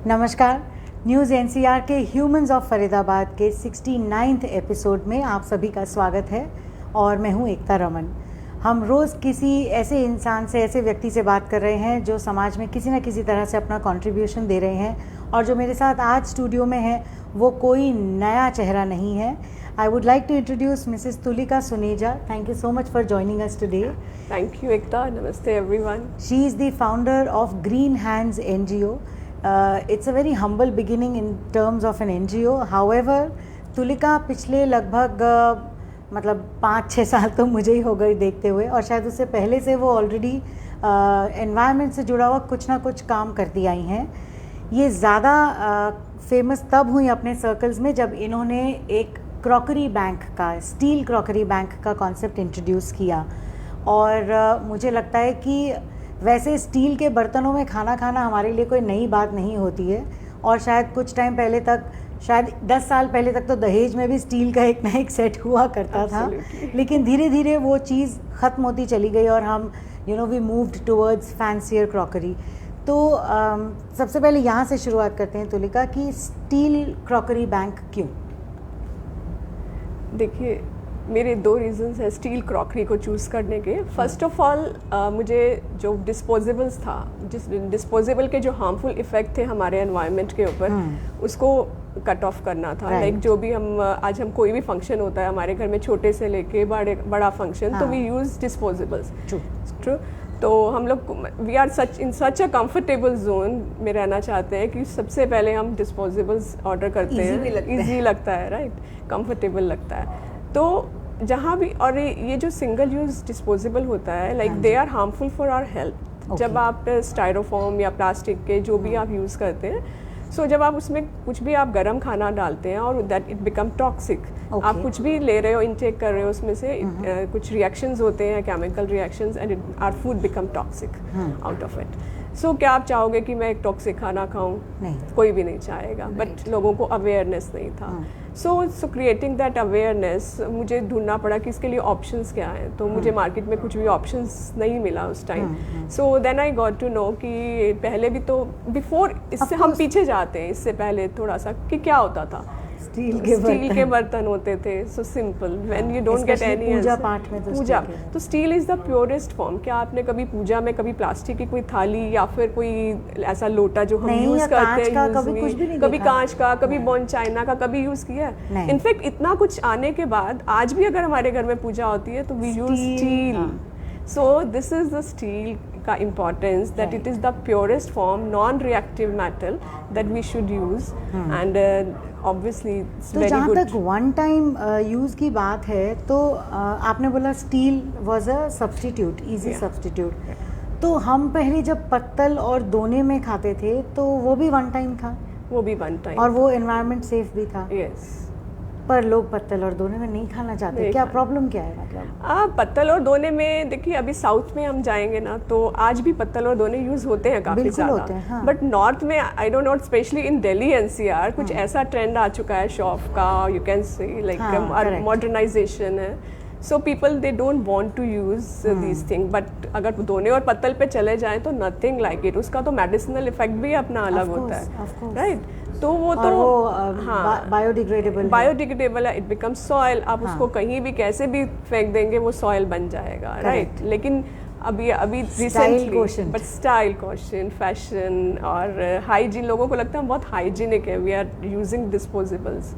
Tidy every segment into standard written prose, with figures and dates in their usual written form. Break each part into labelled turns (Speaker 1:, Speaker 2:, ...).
Speaker 1: नमस्कार। News NCR के humans of Faridabad के 69th एपिसोड में आप सभी का स्वागत है और मैं हूं एकता रमन। हम रोज़ किसी ऐसे इंसान से, ऐसे व्यक्ति से बात कर रहे हैं जो समाज में किसी न किसी तरह से अपना कंट्रीब्यूशन दे रहे हैं, और जो मेरे साथ आज स्टूडियो में है वो कोई नया चेहरा नहीं है। I would like to introduce Mrs. Tulika Suneja. Thank you so much for joining us today.
Speaker 2: Thank you, Ekta. Namaste, everyone.
Speaker 1: She is the founder of Green Hands NGO. It's a very humble beginning in terms of an NGO. However, Tulika पिछले लगभग मतलब 5-6 साल तो मुझे ही हो गए देखते हुए, और शायद उससे पहले से वो ऑलरेडी एनवायरनमेंट से जुड़ा हुआ कुछ ना कुछ काम करती आई हैं। ये ज़्यादा फेमस तब हुई अपने सर्कल्स में जब इन्होंने एक क्रॉकरी बैंक का, स्टील क्रॉकरी बैंक का कॉन्सेप्ट इंट्रोड्यूस किया। और मुझे लगता है कि वैसे स्टील के बर्तनों में खाना खाना हमारे लिए कोई नई बात नहीं होती है, और शायद कुछ टाइम पहले तक, शायद 10 साल पहले तक तो दहेज में भी स्टील का एक ना एक सेट हुआ करता था, लेकिन धीरे धीरे वो चीज़ ख़त्म होती चली गई और हम we moved towards fancier crockery. तो सबसे पहले यहाँ से शुरुआत करते हैं तुलिका, कि स्टील क्रॉकरी बैंक क्यों?
Speaker 2: देखिए, मेरे 2 रीजंस हैं स्टील क्रॉकरी को चूज़ करने के। फर्स्ट ऑफ ऑल, मुझे जो डिस्पोजेबल्स था, जिस डिस्पोजेबल के जो हार्मफुल इफ़ेक्ट थे हमारे एनवायरनमेंट के ऊपर, उसको कट ऑफ करना था। लाइक जो भी आज हम कोई भी फंक्शन होता है हमारे घर में, छोटे से लेके बड़ा फंक्शन, तो वी यूज़ डिस्पोजेबल्स। ट्रू। तो हम लोग we are in such a comfortable zone में रहना चाहते हैं कि सबसे पहले हम डिस्पोजेबल्स ऑर्डर करते हैं। ईजी लगता है, राइट, कंफर्टेबल लगता है। तो जहाँ भी, और ये जो सिंगल यूज़ डिस्पोजेबल होता है, like they are harmful for our health. जब आप स्टायरोफोम या प्लास्टिक के जो भी आप यूज़ करते हैं, सो जब आप उसमें कुछ भी आप गर्म खाना डालते हैं और दैट इट बिकम टॉक्सिक। आप कुछ भी ले रहे हो, इनटेक कर रहे हो, उसमें से कुछ रिएक्शंस होते हैं, chemical reactions, and our food become toxic out of it. So क्या आप चाहोगे कि मैं एक टॉक्सिक खाना खाऊं? नहीं, कोई भी नहीं चाहेगा। बट लोगों को अवेयरनेस नहीं था। सो क्रिएटिंग दैट अवेयरनेस, मुझे ढूंढना पड़ा कि इसके लिए ऑप्शंस क्या हैं। तो मुझे मार्केट में कुछ भी ऑप्शंस नहीं मिला उस time. So then I got to know कि पहले भी तो, बिफोर इससे हम पीछे जाते हैं, इससे पहले थोड़ा सा कि क्या होता था। स्टील के बर्तन होते थे। So simple, when you don't get any
Speaker 1: पूजा पाठ में
Speaker 2: पूजा, तो steel is the purest form. क्या आपने कभी पूजा में कभी प्लास्टिक की कोई थाली या फिर कोई ऐसा लोटा जो हम यूज करते हैं, कभी कांच का, कभी बॉन चाइना का कभी यूज किया? इनफैक्ट इतना कुछ आने के बाद आज भी अगर हमारे घर में पूजा होती है तो we use steel. So this is the steel का importance, that it is the purest form, non-reactive metal that we should use, and obviously it's very good. तो
Speaker 1: जहाँ तक one time use की बात है, तो आपने बोला steel was a substitute, easy substitute. तो हम पहले जब पत्तल और दोने में खाते थे तो वो भी one time था?
Speaker 2: वो भी one time,
Speaker 1: और वो environment safe भी था?
Speaker 2: Yes.
Speaker 1: पर लोग पत्तल और दोने में नहीं खाना चाहते, क्या प्रॉब्लम क्या है? मतलब
Speaker 2: पत्तल और दोने में देखिए, अभी साउथ में हम जाएंगे ना तो आज भी पत्तल और दोने यूज होते हैं काफी ज्यादा। बट नॉर्थ में I don't know, specially in Delhi NCR कुछ ऐसा ट्रेंड आ चुका है शॉप का, you can say like modernisation है। So people they don't want to use this thing. But अगर दोने और पत्तल पे चले जाएं तो नथिंग लाइक इट। उसका तो मेडिसिनल इफेक्ट भी अपना अलग होता है, राइट। तो वो तो
Speaker 1: हाँ,
Speaker 2: बायोडिग्रेडेबल है, इट बिकम सॉइल। आप उसको कहीं भी कैसे भी फेंक देंगे वो सॉइल बन जाएगा, राइट। लेकिन अभी recently, but style question, fashion और हाइजीन, लोगों को लगता है हम बहुत हाइजीनिक है, we are using disposables.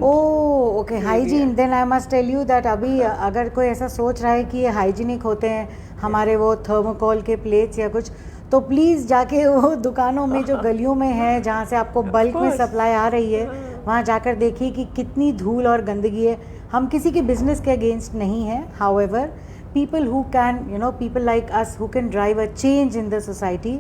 Speaker 1: Okay, hygiene. Then I must tell you that अभी अगर कोई ऐसा सोच रहा है कि ये हाइजीनिक होते हैं हमारे वो थर्मोकोल के प्लेट्स या कुछ, तो प्लीज़ जाके वो दुकानों में जो गलियों में है जहाँ से आपको बल्क में सप्लाई आ रही है, वहाँ जाकर देखिए कि कितनी धूल और गंदगी है। हम किसी के बिजनेस के अगेंस्ट नहीं हैं, however people who can, people like us who can drive a change in the society,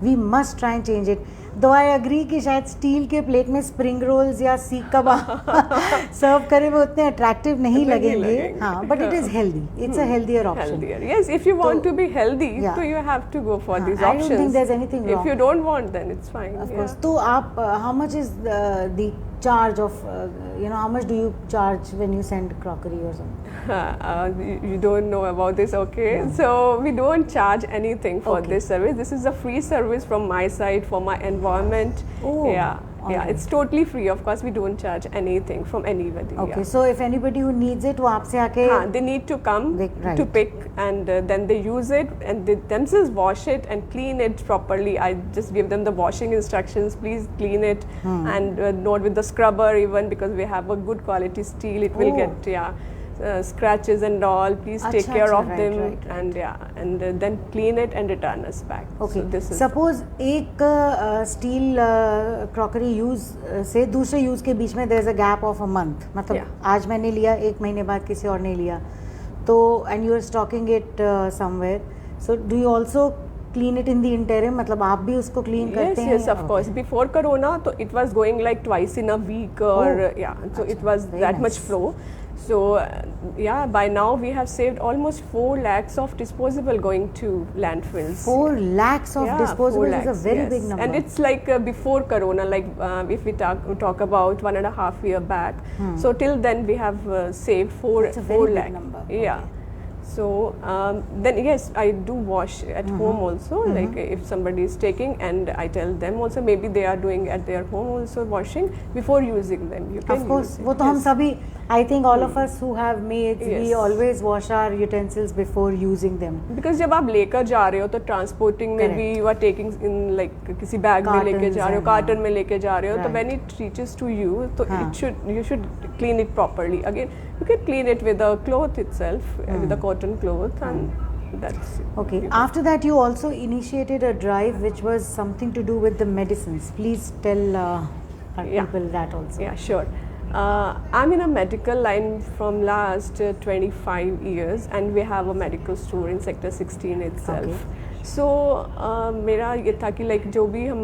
Speaker 1: we must try and change it. Though I agree कि शायद स्टील के प्लेट में स्प्रिंग रोल्स या सीख कबाब सर्व करें वो उतने अट्रैक्टिव नहीं लगेंगे, हाँ, but it is healthy, it's a healthier option.
Speaker 2: Yes, if you want to be healthy, so you have to go for these options.
Speaker 1: I don't think there's anything wrong.
Speaker 2: If you don't want, then it's fine.
Speaker 1: Of course. तो आप how much is the charge of how much do you charge when you send crockery or something?
Speaker 2: You don't know about this, okay? So we don't charge anything for this service. This is a free service service from my side for my environment.
Speaker 1: Oh,
Speaker 2: Yeah,
Speaker 1: alright.
Speaker 2: it's totally free. Of course, we don't charge anything from anybody.
Speaker 1: Okay,
Speaker 2: Yeah.
Speaker 1: so if anybody who needs it, वो आपसे आके
Speaker 2: हाँ, they need to come
Speaker 1: Right.
Speaker 2: to pick, and then they use it and they themselves wash it and clean it properly. I just give them the washing instructions. Please clean it and not with the scrubber even, because we have a good quality steel. It will
Speaker 1: Oh.
Speaker 2: get scratches and all. Please take
Speaker 1: अच्छा,
Speaker 2: care
Speaker 1: अच्छा,
Speaker 2: of
Speaker 1: right,
Speaker 2: them,
Speaker 1: right, right.
Speaker 2: and then clean it and return us back.
Speaker 1: Okay,
Speaker 2: So this is
Speaker 1: suppose एक steel crockery use से दूसरे use के बीच में there is a gap of a month, मतलब
Speaker 2: Yeah.
Speaker 1: आज मैंने लिया, एक महीने बाद किसी और ने लिया, तो and you are stocking it somewhere, so do you also clean it in the interim, मतलब आप भी उसको क्लीन करते हैं?
Speaker 2: Yes, of course. Before Corona, so it was going like twice in a week, or
Speaker 1: Oh.
Speaker 2: so it was
Speaker 1: very
Speaker 2: that much
Speaker 1: nice.
Speaker 2: flow. So yeah, by now we have saved almost 4 lakhs of disposable going to landfills.
Speaker 1: 4 lakhs of
Speaker 2: Yeah, 4
Speaker 1: disposables is a
Speaker 2: lakhs,
Speaker 1: very
Speaker 2: yes.
Speaker 1: big number.
Speaker 2: And it's like before Corona, like if we talk about 1.5 year back. So till then we have saved 4
Speaker 1: That's a very
Speaker 2: 4
Speaker 1: big
Speaker 2: lakh.
Speaker 1: number.
Speaker 2: Yeah.
Speaker 1: Okay.
Speaker 2: So then yes, I do wash at home also. Like if somebody is taking, and I tell them also, maybe they are doing at their home also washing before using them. You can
Speaker 1: Of course,
Speaker 2: use it.
Speaker 1: वो तो हम
Speaker 2: Yes.
Speaker 1: सभी, I think all of us who have maids, we
Speaker 2: Yes.
Speaker 1: always wash our utensils before using them.
Speaker 2: Because जब आप लेकर जा रहे हो तो ट्रांसपोर्टिंग में भी you are taking in like किसी बैग में लेके
Speaker 1: Cartons
Speaker 2: जा रहे हो,
Speaker 1: and
Speaker 2: कार्टन में लेके जा रहे हो, तो
Speaker 1: Right.
Speaker 2: When it reaches to you तो
Speaker 1: हाँ.
Speaker 2: you should clean it properly. Again, you can clean it with a cloth itself, with a cotton cloth, and that's it.
Speaker 1: Okay, after that you also initiated a drive which was something to do with the medicines. Please tell our
Speaker 2: Yeah.
Speaker 1: people that also.
Speaker 2: Yeah, sure. I'm in a medical line from last 25 years, and we have a medical store in Sector 16 itself.
Speaker 1: Okay.
Speaker 2: So मेरा ये था कि like जो भी हम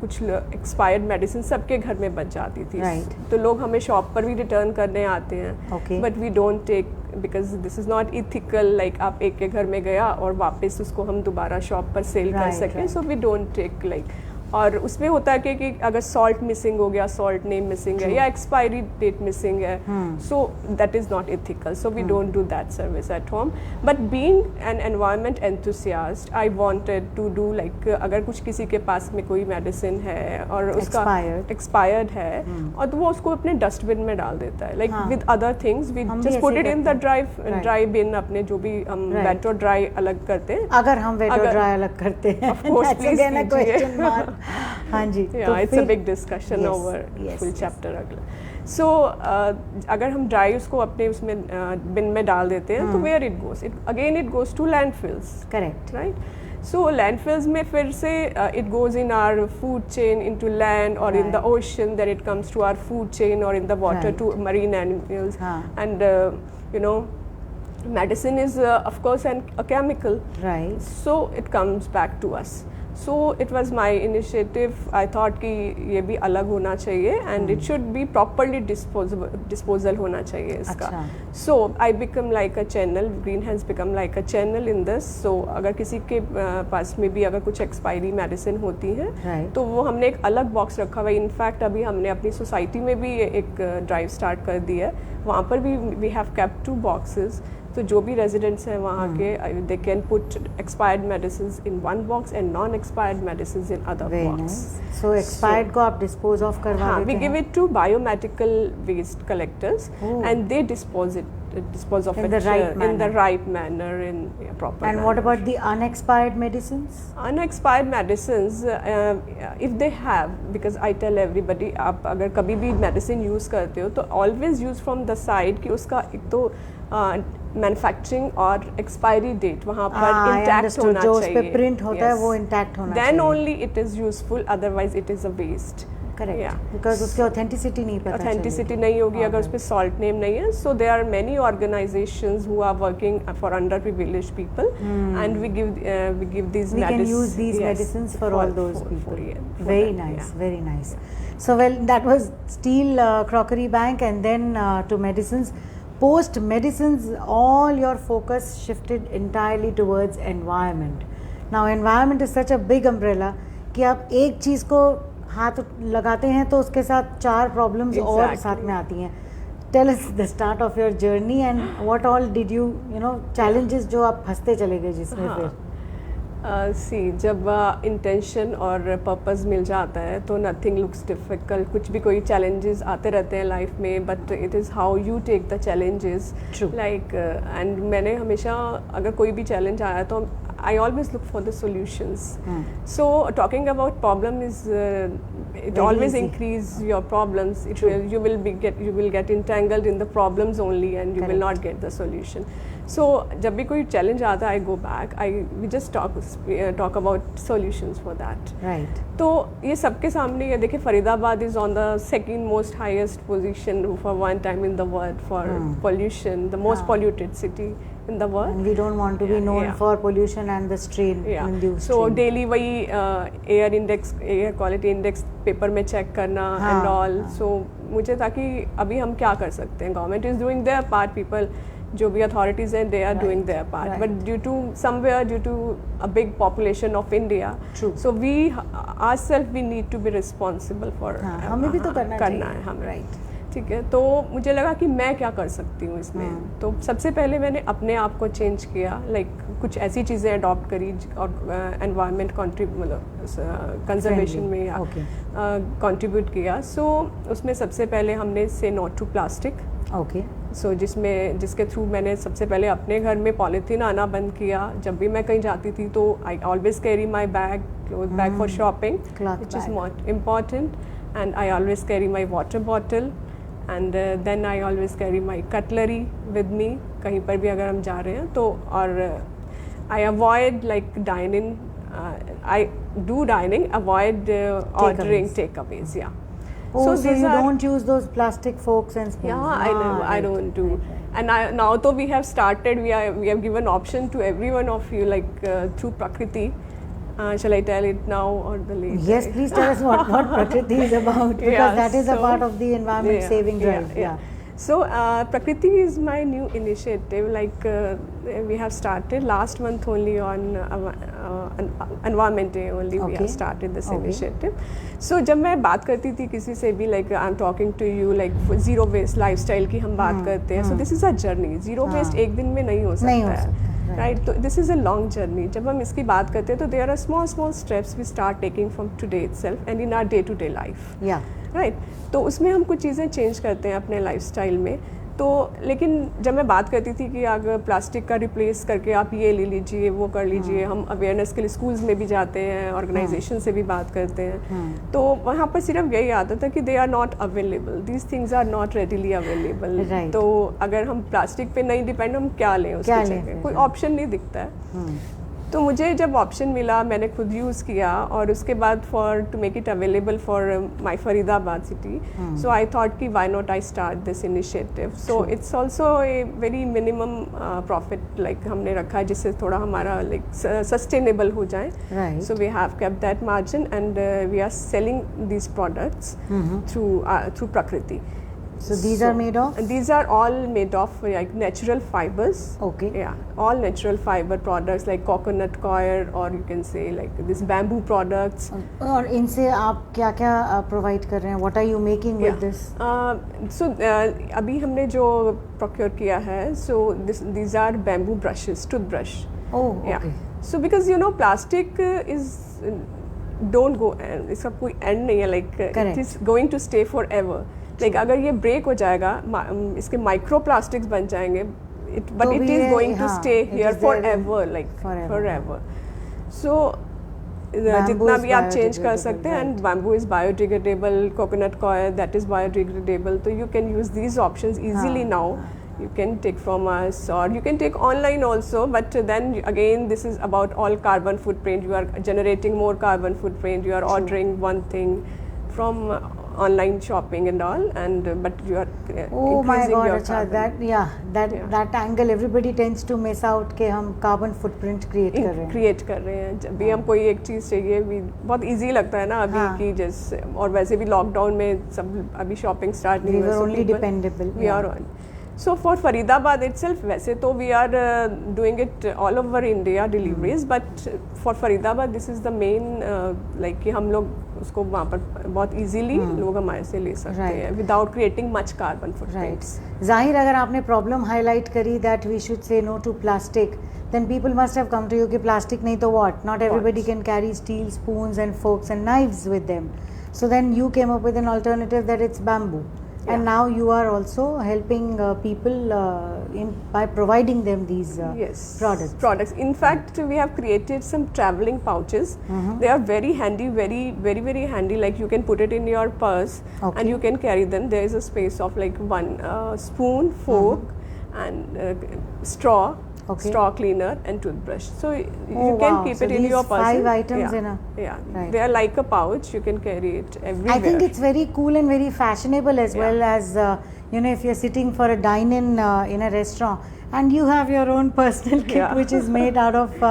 Speaker 2: कुछ expired medicine सबके घर में बच जाती थी.
Speaker 1: Right.
Speaker 2: तो लोग हमें शॉप पर भी रिटर्न करने आते हैं.
Speaker 1: Okay.
Speaker 2: But we don't take, because this is not ethical. Like आप एक के घर में गया और वापस उसको हम दोबारा शॉप पर सेल कर
Speaker 1: Right,
Speaker 2: सकें.
Speaker 1: right.
Speaker 2: So we don't take like, और उसमें होता है कि अगर सॉल्ट मिसिंग हो गया, सॉल्ट नेम मिसिंग है, या एक्सपायरी डेट मिसिंग है, so that is not ethical. So we don't do that service at home. But being an environment enthusiast, I wanted to do like, अगर कुछ किसी के पास में कोई मेडिसिन है और उसका एक्सपायर्ड है, और तो वो उसको अपने डस्टबिन में डाल देता है, like with other things. We
Speaker 1: हम भी
Speaker 2: जस्ट
Speaker 1: ऐसे
Speaker 2: पुट
Speaker 1: ही
Speaker 2: इट इन
Speaker 1: करते
Speaker 2: द
Speaker 1: हैं.
Speaker 2: ड्राई बिन, अपने जो भी हम
Speaker 1: Right.
Speaker 2: वेट और ड्राई अलग करते हैं.
Speaker 1: अगर हम वेट और
Speaker 2: अगर-
Speaker 1: ड्राई अलग करते हैं,
Speaker 2: Of course,
Speaker 1: that's
Speaker 2: please
Speaker 1: again a
Speaker 2: कीजिए.
Speaker 1: question mark. हाँ जी.
Speaker 2: Yeah,
Speaker 1: तो
Speaker 2: it's a
Speaker 1: फिर-
Speaker 2: big discussion
Speaker 1: Yes,
Speaker 2: over
Speaker 1: yes,
Speaker 2: full
Speaker 1: yes.
Speaker 2: chapter अगला. So अगर हम ड्राई उसको अपने उसमें बिन में डाल देते हैं, तो where it goes? It goes to landfills.
Speaker 1: Correct.
Speaker 2: Right? So landfills में फिर से it goes in our food chain into land, or in the
Speaker 1: Right.
Speaker 2: ocean, then it comes to our food chain, or in the water
Speaker 1: Right.
Speaker 2: to marine animals.
Speaker 1: हाँ.
Speaker 2: And you know, medicine is of course a chemical.
Speaker 1: Right.
Speaker 2: So it comes back to us. So it was my initiative. I thought कि ये भी अलग होना चाहिए, and it should be properly disposal होना चाहिए इसका.
Speaker 1: अच्छा.
Speaker 2: So I become like a channel. Green has become like a channel in this. So अगर किसी के पास में भी अगर कुछ एक्सपायरी मेडिसिन होती है,
Speaker 1: Right.
Speaker 2: तो वो हमने एक अलग बॉक्स रखा हुआ है. इनफैक्ट अभी हमने अपनी सोसाइटी में भी एक ड्राइव स्टार्ट कर दी है. वहाँ पर भी वी हैव केप्ट 2 boxes. तो जो भी रेजिडेंट्स हैं वहाँ के, they can put expired medicine in 1 box and non expired medicine in other
Speaker 1: Very
Speaker 2: box.
Speaker 1: nice. So expired को आप dispose of करवा
Speaker 2: हाँ,
Speaker 1: देते
Speaker 2: we
Speaker 1: हैं?
Speaker 2: give it to biomedical waste collectors,
Speaker 1: Oh.
Speaker 2: and they dispose of
Speaker 1: In
Speaker 2: it
Speaker 1: the right
Speaker 2: in
Speaker 1: manner.
Speaker 2: the right manner, in proper
Speaker 1: And
Speaker 2: manner.
Speaker 1: what about the unexpired medicines?
Speaker 2: Unexpired medicines, if they have, because I tell everybody, आप अगर कभी भी medicine use करते हो तो always use from the side कि उसका एक तो मैन्युफैक्चरिंग और एक्सपायरी डेट वहाँ पर इंटैक्ट होना
Speaker 1: जो उस
Speaker 2: चाहिए.
Speaker 1: पे प्रिंट होता है वो इंटैक्ट होना चाहिए.
Speaker 2: Then only it is useful, otherwise it is a waste.
Speaker 1: Correct, because उसकी ऑथेंटिसिटी नहीं पता
Speaker 2: ऑथेंटिसिटी नहीं होगी अगर उस पर सॉल्ट नेम नहीं है. So there are many organisations who are working for underprivileged people, and we give these
Speaker 1: we can use these
Speaker 2: yes,
Speaker 1: medicines for all those
Speaker 2: for
Speaker 1: people.
Speaker 2: very
Speaker 1: Very nice, very nice. So well, that was steel crockery bank, and then to medicines. Post medicines, all your focus shifted entirely towards environment. Now environment is such a big umbrella कि आप एक चीज़ को हाथ लगाते हैं तो उसके साथ 4 प्रॉब्लम्स और साथ में आती हैं. Tell us the start of your journey and what all did you know challenges जो आप फंसते चले गए जिसमें फिर.
Speaker 2: सी जब इंटेंशन और पर्पस मिल जाता है तो नथिंग लुक्स डिफ़िकल्ट. कुछ भी कोई चैलेंजेस आते रहते हैं लाइफ में, but it is how you take the challenges. Like and मैंने हमेशा अगर कोई भी चैलेंज आया तो I always look for the solutions. So talking about problem is it
Speaker 1: Very
Speaker 2: always
Speaker 1: easy.
Speaker 2: increase your problems. You will get entangled in the problems only, and you will not get the solution. So जब भी कोई challenge आता है, I go back. We just talk about solutions for that.
Speaker 1: Right.
Speaker 2: तो ये सबके सामने है. देखिए Faridabad is on the second most highest position for one time in the world for pollution, the most polluted city in the world.
Speaker 1: And we don't want to be known for pollution and the strain induced.
Speaker 2: So daily वही air quality index paper में check करना and all. So मुझे था कि अभी हम क्या कर सकते हैं. Government is doing their part, people जो भी authorities हैं they are doing their part, but due to a big population of India, so we ourselves we need to be responsible for.
Speaker 1: हमें भी तो करना
Speaker 2: है हमें. Right. ठीक है. तो मुझे लगा कि मैं क्या कर सकती हूँ इसमें. तो सबसे पहले मैंने अपने आप को चेंज किया, लाइक कुछ ऐसी चीज़ें अडॉप्ट करी और एनवायरनमेंट कंजर्वेशन में कंट्रीब्यूट किया. सो उसमें सबसे पहले हमने से नॉट टू प्लास्टिक.
Speaker 1: ओके.
Speaker 2: सो जिसके थ्रू मैंने सबसे पहले अपने घर में पॉलीथीन आना बंद किया. जब भी मैं कहीं जाती थी तो I always carry my bag for shopping, which is most important. And I always carry my water bottle. And then I always carry my cutlery with me कहीं पर भी अगर हम जा रहे हैं तो. और I avoid like dining. I do dining, avoid ordering takeaways. या
Speaker 1: Oh, so you don't use those plastic forks and spoons?
Speaker 2: Yeah, I don't do. And now though we have started, we have given option to every one of you, like through Prakriti. Shall I tell it now or the later?
Speaker 1: Yes, please tell us what Prakriti is about, because that is a part of the environment saving drive. Yeah.
Speaker 2: So Prakriti is my new initiative. Like we have started last month only on Environment Day only. We have started this initiative. So जब मैं बात करती थी किसी से भी, like I'm talking to you, like zero waste lifestyle की हम बात करते हैं. So this is a journey. Zero waste एक दिन में नहीं हो सकता है. Right? So this is a long journey. जब हम इसकी बात करते हैं तो there are small steps we start taking from today itself and in our day-to-day life.
Speaker 1: Yeah.
Speaker 2: Right. तो उसमें हम कुछ चीज़ें चेंज करते हैं अपने लाइफस्टाइल में. तो लेकिन जब मैं बात करती थी कि अगर प्लास्टिक का रिप्लेस करके आप ये ले लीजिए, वो कर लीजिए, हम अवेयरनेस के लिए स्कूल्स में भी जाते हैं, ऑर्गेनाइजेशन से भी बात करते हैं, तो वहाँ पर सिर्फ यही आता था कि they are not available, these things are not readily available. तो अगर हम प्लास्टिक पे नहीं डिपेंड, हम क्या लें उसकी जगह, कोई ऑप्शन नहीं दिखता है. तो मुझे जब ऑप्शन मिला मैंने खुद यूज़ किया और उसके बाद for to make it available for my Faridabad city, so I thought कि why not I start this initiative. So it's also a very minimum profit like हमने रखा है जिससे थोड़ा हमारा लाइक सस्टेनेबल हो जाए. So we have kept that margin and we are selling these products through Prakriti.
Speaker 1: So these are made of?
Speaker 2: These are all made of like natural fibers.
Speaker 1: Okay.
Speaker 2: Yeah, all natural fiber products like coconut coir, or you can say like this bamboo products.
Speaker 1: और इनसे आप क्या क्या provide कर रहे हैं? What are you making with this?
Speaker 2: So अभी हमने जो procure किया है, so these are bamboo brushes, toothbrush.
Speaker 1: Oh, okay.
Speaker 2: Yeah. So because you know plastic is don't go end. इसका कोई end नहीं है, like it is going to stay forever. Like अगर ये ब्रेक हो जाएगा, इसके माइक्रो प्लास्टिक्स बन जाएंगे, but it is going to stay here forever, like forever. So जितना भी आप चेंज कर सकते हैं. And bamboo is biodegradable, coconut coir that is biodegradable. तो you can use these options easily now. You can take from us or you can take online also, but then again this is about all carbon footprint. You are generating more carbon footprint. You are ordering one thing from online shopping and all, and but you are increasing your carbon.
Speaker 1: that angle everybody tends to miss out कि हम carbon footprint create कर रहे हैं.
Speaker 2: जब भी हम कोई एक चीज़ चाहिए भी बहुत easy लगता है ना अभी की जैसे, और वैसे भी लॉकडाउन में सब अभी शॉपिंग स्टार्ट नहीं हुई.
Speaker 1: We were only dependable.
Speaker 2: We are on. So for Faridabad itself, वैसे तो we are doing it all over India deliveries, but for Faridabad this is the main like कि हम लोग उसको वहाँ पर बहुत easily लोग हमारे से ले सकते हैं without creating much carbon footprints.
Speaker 1: जाहिर अगर आपने प्रॉब्लम हाईलाइट करी that we should say no to plastic, then people must have come to you कि plastic नहीं तो what? Not everybody can carry steel spoons and forks and knives with them. So then you came up with an alternative that it's bamboo. And now you are also helping people by providing them these products.
Speaker 2: In fact, we have created some traveling pouches. They are very handy, very handy. Like you can put it in your purse and you can carry them. There is a space of like one spoon, fork, and straw. Straw cleaner and toothbrush. So you can keep it in your purse.
Speaker 1: 5 items in a
Speaker 2: they are like a pouch. You can carry it everywhere.
Speaker 1: I think it's very cool and very fashionable as well as you know, if you're sitting for a dine-in in a restaurant and you have your own personal kit which is made out of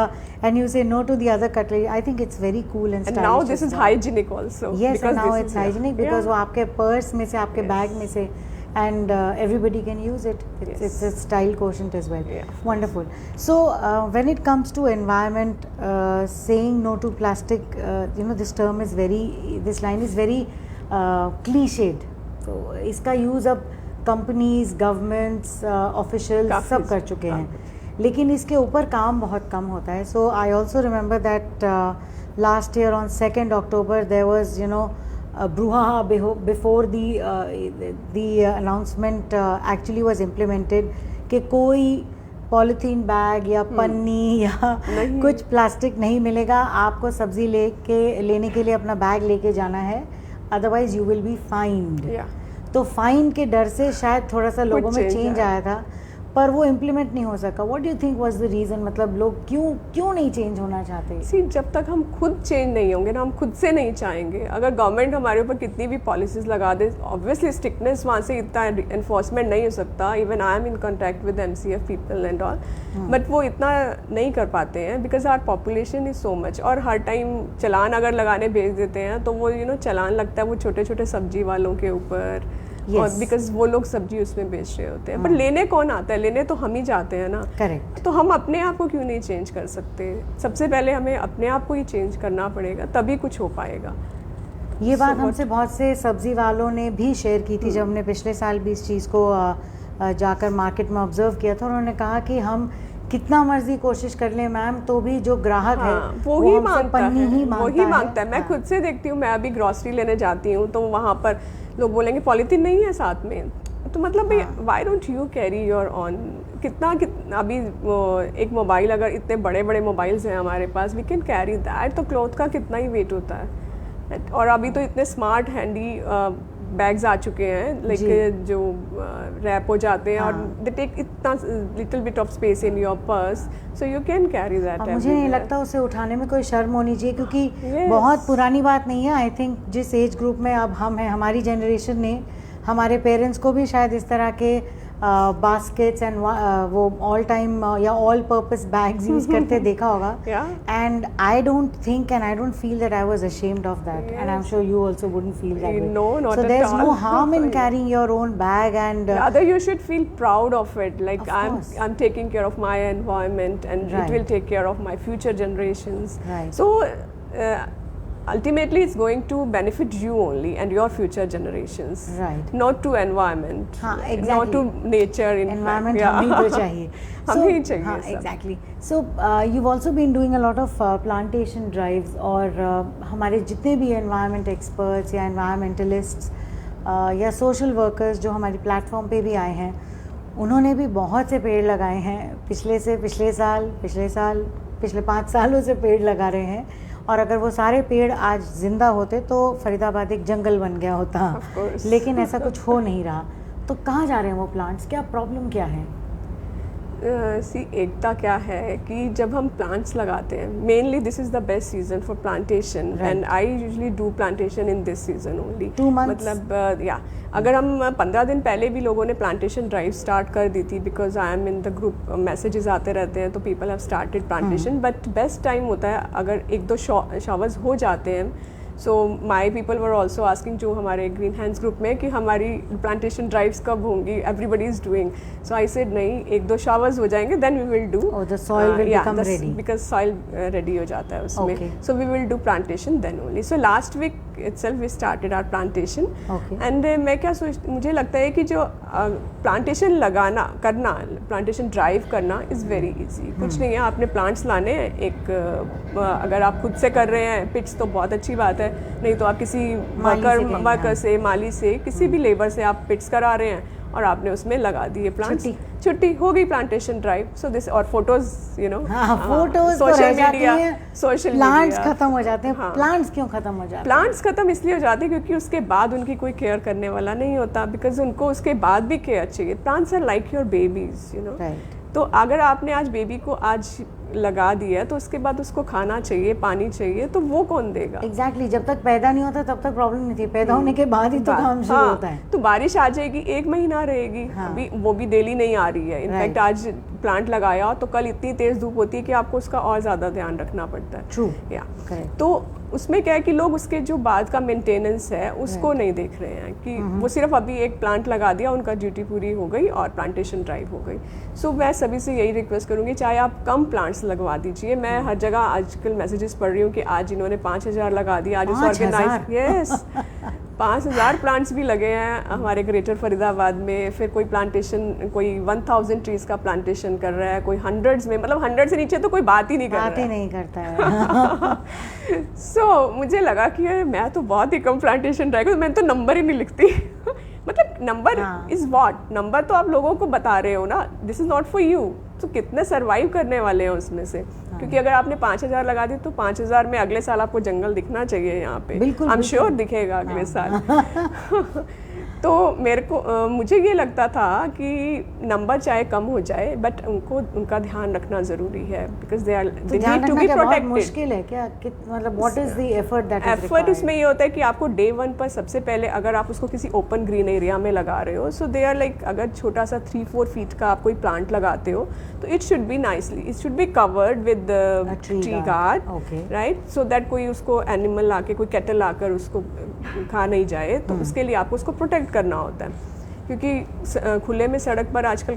Speaker 1: and you say no to the other cutlery. I think it's very cool and stylish.
Speaker 2: And now this is hygienic also.
Speaker 1: Yes, and now it's hygienic because वो आपके purse में से आपके bag में से and everybody can use it. It's a style quotient as well. Wonderful. So when it comes to environment, saying no to plastic, you know, this line is very cliched. So इसका use अब companies, governments, officials सब कर चुके हैं, लेकिन इसके ऊपर काम बहुत कम होता है. So I also remember that last year on 2nd October there was, you know, brouhaha before the announcement actually was implemented कि कोई पॉलीथीन बैग या पन्नी या कुछ प्लास्टिक नहीं मिलेगा, आपको सब्जी लेने के लिए अपना बैग लेके जाना है, otherwise you will be find. तो फाइन के डर से शायद थोड़ा सा लोगों में चेंज आया था, पर वो इम्प्लीमेंट नहीं हो सका. What do you think was the reason? मतलब लोग क्यों नहीं चेंज होना चाहते?
Speaker 2: सी, जब तक हम खुद चेंज नहीं होंगे ना, हम खुद से नहीं चाहेंगे. अगर गवर्नमेंट हमारे ऊपर कितनी भी पॉलिसीज लगा दे, ऑब्वियसली स्ट्रिक्टनेस वहाँ से इतना एनफोर्समेंट नहीं हो सकता. Even I am in contact with MCF people and all, but वो इतना नहीं कर पाते हैं because our population is so much. और हर टाइम चलान अगर लगाने भेज देते हैं तो वो चलान लगता है वो छोटे छोटे सब्जी वालों के ऊपर. और बिकॉज वो लोग सब्जी उसमें बेच रहे होते हैं, पर लेने कौन आता है? लेने तो हम ही जाते हैं ना.
Speaker 1: करेक्ट.
Speaker 2: तो हम अपने आप को क्यों नहीं चेंज कर सकते? सबसे पहले हमें अपने आप को ही चेंज करना पड़ेगा, तभी कुछ हो पाएगा.
Speaker 1: ये बात हमसे बहुत से सब्जी वालों ने भी शेयर की थी जब हमने पिछले साल भी इस चीज़ को जाकर मार्केट में ऑब्जर्व किया था. उन्होंने कहा कि हम कितना मर्जी कोशिश कर लें मैम, तो भी जो ग्राहक है
Speaker 2: वो ही मांगता है. मैं खुद से देखती हूँ, मैं अभी ग्रॉसरी लेने जाती हूँ तो वहाँ पर लोग बोलेंगे पॉलीथीन नहीं है साथ में, तो मतलब why don't you carry your on. कितना अभी एक मोबाइल, अगर इतने बड़े बड़े मोबाइल्स हैं हमारे पास, वी कैन कैरी दैट. तो क्लॉथ का कितना ही वेट होता है. और अभी तो इतने स्मार्ट हैंडी बैग्स आ चुके हैं, लाइक जो रैप हो जाते हैं और दे टेक इतना little bit of space in your purse, so you can carry that.
Speaker 1: मुझे नहीं लगता उसे उठाने में कोई शर्म होनी चाहिए, क्योंकि बहुत पुरानी बात नहीं है. आई थिंक जिस एज ग्रुप में अब हम हैं, हमारी जनरेशन ने हमारे पेरेंट्स को भी शायद इस तरह के बास्केट्स एंड वो ऑल टाइम या ऑल पर्पस बैग्स यूज करते देखा होगा. And I don't think and I don't feel that I was ashamed of that, and I am sure you also wouldn't feel that way. So there's no harm in carrying your own bag, and
Speaker 2: rather you should feel proud of it, like I'm taking care of my environment and it will take care of my future generations. So ultimately it's going to benefit you only and your future generations, not to environment, not to nature. In
Speaker 1: environment hum hi to chahiye.
Speaker 2: hum hi chahiye.
Speaker 1: Exactly. So you've also been doing a lot of plantation drives, और हमारे जितने भी environment experts या environmentalists या social workers जो हमारी platform पे भी आए हैं, उन्होंने भी बहुत से पेड़ लगाए हैं. पिछले साल पिछले 5 सालों से पेड़ लगा रहे हैं, और अगर वो सारे पेड़ आज जिंदा होते तो फरीदाबाद एक जंगल बन गया होता. लेकिन ऐसा कुछ हो नहीं रहा. तो कहाँ जा रहे हैं वो प्लांट्स? क्या प्रॉब्लम क्या है?
Speaker 2: एकता क्या है कि जब हम प्लांट्स लगाते हैं, mainly this is the best season for plantation, and I usually do plantation in this season only.
Speaker 1: 2 months.
Speaker 2: मतलब अगर हम 15 दिन पहले भी लोगों ने प्लांटेशन ड्राइव स्टार्ट कर दी थी, because I am in the group, messages आते रहते हैं, तो people have started plantation. But best time होता है अगर 1-2 शॉवर्स हो जाते हैं. So my people were also asking जो हमारे ग्रीन हैंड्स ग्रुप में कि हमारी प्लांटेशन ड्राइव्स कब होंगी, everybody is doing. So I said नहीं, 1-2 शावर्स हो जाएंगे then we will do.
Speaker 1: The soil will become ready,
Speaker 2: because soil ready हो जाता है उसमें. So we will do plantation then only. So last week itself we started our plantation. And मैं क्या मुझे लगता है कि जो प्लांटेशन करना प्लांटेशन ड्राइव करना इज़ वेरी इजी. कुछ नहीं है, आपने प्लांट्स लाने हैं. एक अगर आप खुद से कर रहे हैं पिट्स तो बहुत अच्छी बात है, नहीं तो आप किसी वर्कर से, माली से, किसी भी लेबर से आप पिट्स करा रहे हैं और आपने उसमें लगा दिए प्लांट्स, छुट्टी हो गई प्लांटेशन ड्राइव. सो दिस और photos
Speaker 1: photos
Speaker 2: social media,
Speaker 1: plants खत्म हो जाते हैं. प्लांट्स क्यों खत्म हो जाते हैं?
Speaker 2: प्लांट्स खत्म इसलिए हो जाते हैं क्योंकि उसके बाद उनकी कोई केयर करने वाला नहीं होता, बिकॉज उनको उसके बाद भी केयर चाहिए. Plants are like your babies, you know. तो अगर आपने आज बेबी को आज लगा दिया तो उसके बाद उसको खाना चाहिए, पानी चाहिए, तो वो कौन देगा?
Speaker 1: एग्जैक्टली जब तक पैदा नहीं होता तब तक प्रॉब्लम नहीं थी, पैदा होने के बाद ही तो काम शुरू होता है.
Speaker 2: तो बारिश आ जाएगी, 1 महीना रहेगी. अभी वो भी डेली नहीं आ रही है. इनफैक्ट आज प्लांट लगाया तो कल इतनी तेज धूप होती है कि आपको उसका और ज़्यादा ध्यान रखना पड़ता है.
Speaker 1: ट्रू.
Speaker 2: तो उसमें क्या है कि लोग उसके जो बाद का मेंटेनेंस है उसको नहीं देख रहे हैं कि वो सिर्फ अभी एक प्लांट लगा दिया, उनका ड्यूटी पूरी हो गई और प्लांटेशन ड्राइव हो गई. सो मैं सभी से यही रिक्वेस्ट करूँगी, चाहे आप कम प्लांट्स लगवा दीजिए. मैं हर जगह आजकल मैसेजेस पढ़ रही हूँ कि आज इन्होंने 5,000 लगा दिया, आज इस ऑर्गेनाइज. यस, 5,000 प्लांट्स भी लगे हैं हमारे ग्रेटर फरीदाबाद में. फिर कोई प्लांटेशन, कोई 1,000 ट्रीज का प्लांटेशन कर रहा है, कोई हंड्रेड्स में, मतलब 100 से नीचे तो कोई बात ही नहीं
Speaker 1: करता है.
Speaker 2: सो मुझे लगा कि मैं तो बहुत ही कम प्लांटेशन ड्राइव करूँ, मैं तो नंबर ही नहीं लिखती. मतलब नंबर इज व्हाट, नंबर तो आप लोगों को बता रहे हो ना, this is not for you. तो कितने सर्वाइव करने वाले हैं उसमें से? क्योंकि अगर आपने 5,000 लगा दी तो 5,000 में अगले साल आपको जंगल दिखना चाहिए यहाँ पे. आई एम श्योर दिखेगा अगले साल. तो मुझे ये लगता था कि नंबर चाहे कम हो जाए बट उनका ध्यान रखना ज़रूरी है, because they need to be protected.
Speaker 1: मुश्किल है क्या? मतलब what is the effort that is required?
Speaker 2: Effort उसमें ये होता है कि आपको डे 1 पर सबसे पहले अगर आप उसको किसी ओपन ग्रीन एरिया में लगा रहे हो, सो दे आर लाइक, अगर छोटा सा 3-4 फीट का आप कोई प्लांट लगाते हो तो it should be nicely, it should be covered with tree guard, right, so that कोई उसको एनिमल आके, कोई कैटल आकर उसको खा नहीं जाए. तो उसके लिए आपको उसको प्रोटेक्ट करना होता है, क्योंकि खुले में सड़क पर आजकल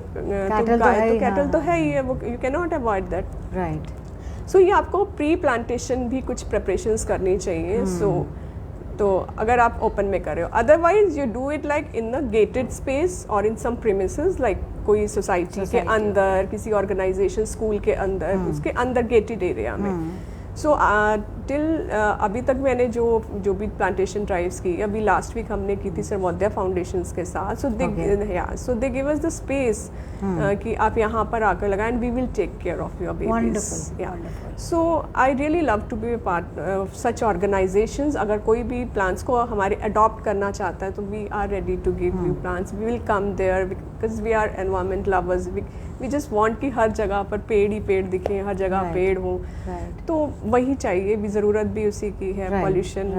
Speaker 2: कैटल तो है ही है, वो you can not avoid that.
Speaker 1: Right.
Speaker 2: So ये आपको प्री प्लांटेशन भी कुछ प्रिपरेशंस करनी चाहिए. सो तो अगर आप ओपन में कर रहे हो, otherwise you do it like in a gated space और इन सम प्रीमिसेस, लाइक कोई सोसाइटी के अंदर, किसी ऑर्गेनाइजेशन, स्कूल के अंदर, उसके अंदर गेटेड एरिया में. सो टिल अभी तक मैंने जो भी प्लांटेशन ड्राइव्स की, अभी लास्ट वीक हमने की थी सर्वोदय फाउंडेशंस के साथ. So they give us the space कि आप यहाँ पर आकर लगाएं, and we will take care of your babies. So I really love to be a part of such organisations. अगर कोई भी प्लांट्स को हमारे अडॉप्ट करना चाहता है तो we are ready to give you plants. We will come there because we are environment lovers. We just want कि हर जगह पर पेड़ ही पेड़ दिखें, हर जगह पेड़ हो. तो वही चाहिए भी, ज़रूरत भी उसी की है. पॉल्यूशन,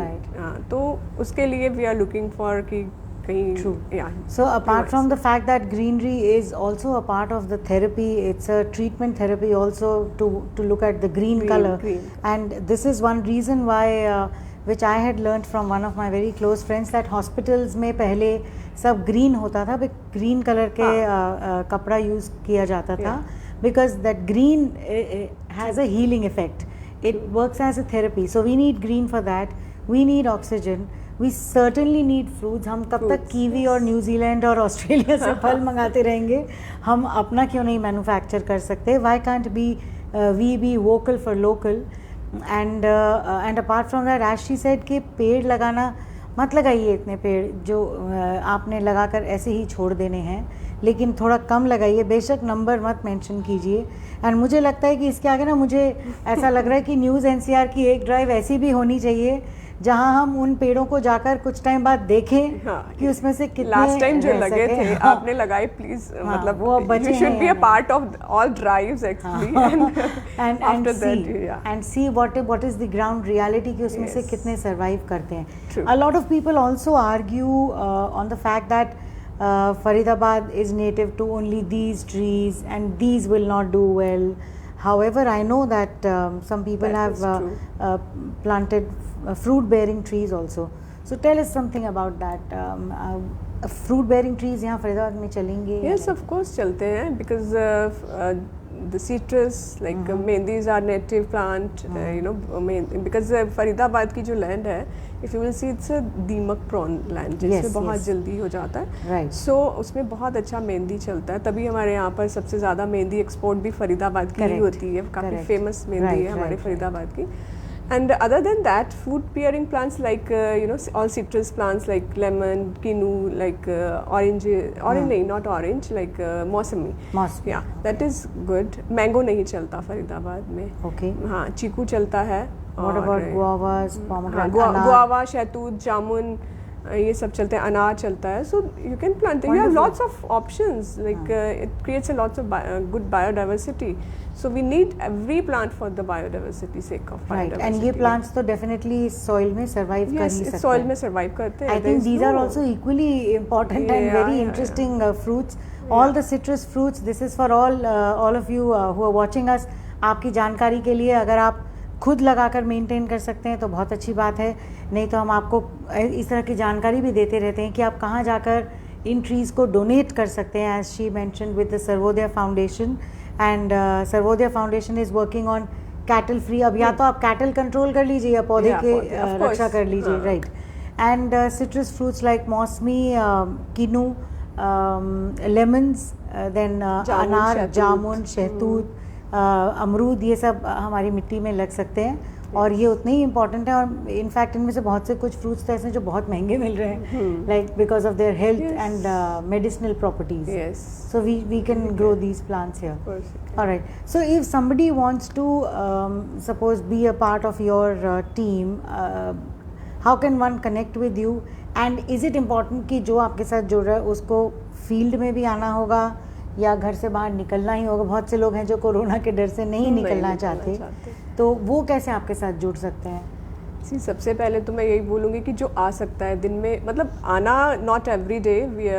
Speaker 2: तो उसके लिए वी आर लुकिंग फॉर कि
Speaker 1: True. Yeah. So apart from the fact that greenery is also a part of the therapy, it's a treatment therapy also to look at the green color. And this is one reason why which I had learnt from one of my very close friends, that hospitals में पहले सब green होता था, green color के कपड़ा use किया जाता था, because that green has a healing effect. It works as a therapy. So we need green for that. We need oxygen. We certainly need fruits. हम कब तक कीवी और न्यूजीलैंड और ऑस्ट्रेलिया से फल मंगाते रहेंगे? हम अपना क्यों नहीं मैन्युफैक्चर कर सकते? Why can't we be vocal for local? And apart from that, as she said कि पेड़ लगाना मत लगाइए, इतने पेड़ जो आपने लगाकर ऐसे ही छोड़ देने हैं, लेकिन थोड़ा कम लगाइए. बेशक नंबर मत मेंशन कीजिए. एंड मुझे लगता है कि इसके आगे ना, मुझे ऐसा लग रहा है कि न्यूज़ NCR की एक ड्राइव ऐसी भी होनी चाहिए जहां हम उन पेड़ों को जाकर कुछ टाइम बाद देखें कि उसमें से कितने
Speaker 2: लास्ट टाइम जो लगे थे आपने लगाए, प्लीज. मतलब वो बचे, you should be a part of all drives actually.
Speaker 1: and see what is the ground reality कि उसमें से कितने survive करते हैं. A lot of people also argue on the fact that Faridabad is native to only these trees and these will not do well. However, I know that some people have planted fruit bearing trees also. So tell us something about that. Fruit bearing trees यहाँ फरीदाबाद में चलेंगे?
Speaker 2: Yes, of course चलते हैं, because the citrus like mehndis are native plant, you know, because Faridabad की जो land है, if you will see, it's a दीमक prone land, जिसमें बहुत जल्दी हो जाता है.
Speaker 1: Right.
Speaker 2: So उसमें बहुत अच्छा मेहंदी चलता है, तभी हमारे यहाँ पर सबसे ज़्यादा मेहंदी एक्सपोर्ट भी फरीदाबाद की ही होती है. काफ़ी फेमस मेहंदी है हमारे फरीदाबाद की. And other than that, fruit bearing plants like you know, all citrus plants like lemon, kinu, like orange नहीं, not orange, like मौसमी. Yeah, that is good. Mango नहीं चलता फरीदाबाद में.
Speaker 1: Okay.
Speaker 2: हाँ, चीकू चलता है.
Speaker 1: What about guavas, pomegranate?
Speaker 2: Guava, शहतूत, जामुन, ये सब चलते हैं. अनार चलता है. So you can plant. You have lots of options. Like it creates a lots of good biodiversity. So we need every plant for the biodiversity sake of biodiversity.
Speaker 1: Right. And ये plants तो definitely soil में survive कर ही सकते हैं.
Speaker 2: Yes, soil में survive करते हैं.
Speaker 1: I think these are also equally important and very interesting fruits. All the citrus fruits. This is for all of you who are watching us. आपकी जानकारी के लिए, अगर आप खुद लगाकर मेंटेन कर सकते हैं तो बहुत अच्छी बात है. नहीं तो हम आपको इस तरह की जानकारी भी देते रहते हैं कि आप कहाँ जाकर इन ट्रीज़ को डोनेट कर सकते हैं. As she mentioned with the Sarvodaya foundation, and Sarvodaya foundation is working on cattle free. अब या तो आप कैटल कंट्रोल कर लीजिए या पौधे के रक्षा कर लीजिए. Right. And citrus fruits like मौसमी, किनू, लेमन्स, देन अनार, जामुन, शहतूत, अमरूद, ये सब हमारी मिट्टी में लग सकते हैं. और ये उतने ही इम्पॉर्टेंट है. और इनफैक्ट इनमें से बहुत से कुछ फ्रूट्स तो ऐसे जो बहुत महंगे मिल रहे हैं, like because of their health and medicinal properties. So we can grow these plants here. Alright. So if somebody wants to suppose be a part of your team, how can one connect with you? And is it important कि जो आपके साथ जुड़ रहा है उसको field में भी आना होगा या घर से बाहर निकलना ही होगा? बहुत से लोग हैं जो कोरोना के डर से नहीं निकलना चाहते, तो वो कैसे आपके साथ जुड़ सकते हैं?
Speaker 2: सबसे पहले तो मैं यही बोलूँगी कि जो आ सकता है दिन में, मतलब आना नॉट एवरी डे.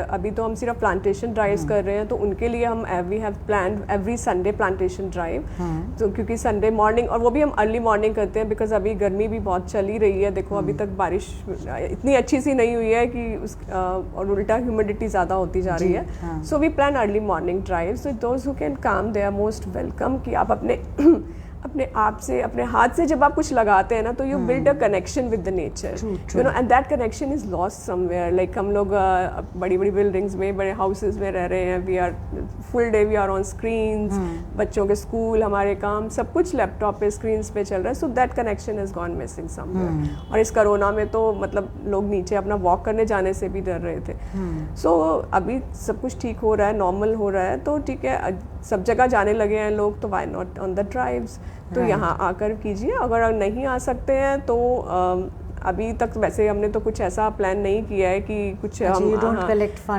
Speaker 2: अभी तो हम सिर्फ प्लांटेशन ड्राइव्स कर रहे हैं, तो उनके लिए हम we have plan every Sunday plantation drive. तो क्योंकि संडे मॉर्निंग, और वो भी हम अर्ली मॉर्निंग करते हैं, बिकॉज अभी गर्मी भी बहुत चली रही है. देखो अभी तक बारिश इतनी अच्छी सी नहीं हुई है कि और उल्टा ह्यूमिडिटी ज़्यादा होती जा रही है. So we plan early morning drive. So those who can come, they are most welcome. कि आप अपने आप से, अपने हाथ से जब आप कुछ लगाते हैं ना, तो you build a connection with the nature, you know, and that connection is lost somewhere. Like हम लोग बड़ी बड़ी बिल्डिंग्स में, बड़े हाउसेस में रह रहे हैं. We are full day we are on screens. बच्चों के स्कूल, हमारे काम, सब कुछ लैपटॉप पे, स्क्रीन्स पे चल रहा है. So that connection is gone missing somewhere. और इस कोरोना में तो मतलब लोग नीचे अपना वॉक करने जाने से भी डर रहे थे. सो अभी सब कुछ ठीक हो रहा है, नॉर्मल हो रहा है, तो ठीक है, सब जगह जाने लगे हैं लोग, तो why not on the drives. तो यहाँ आकर कीजिए. अगर नहीं आ सकते हैं तो अभी तक वैसे हमने तो कुछ ऐसा प्लान नहीं किया है कि कुछ हम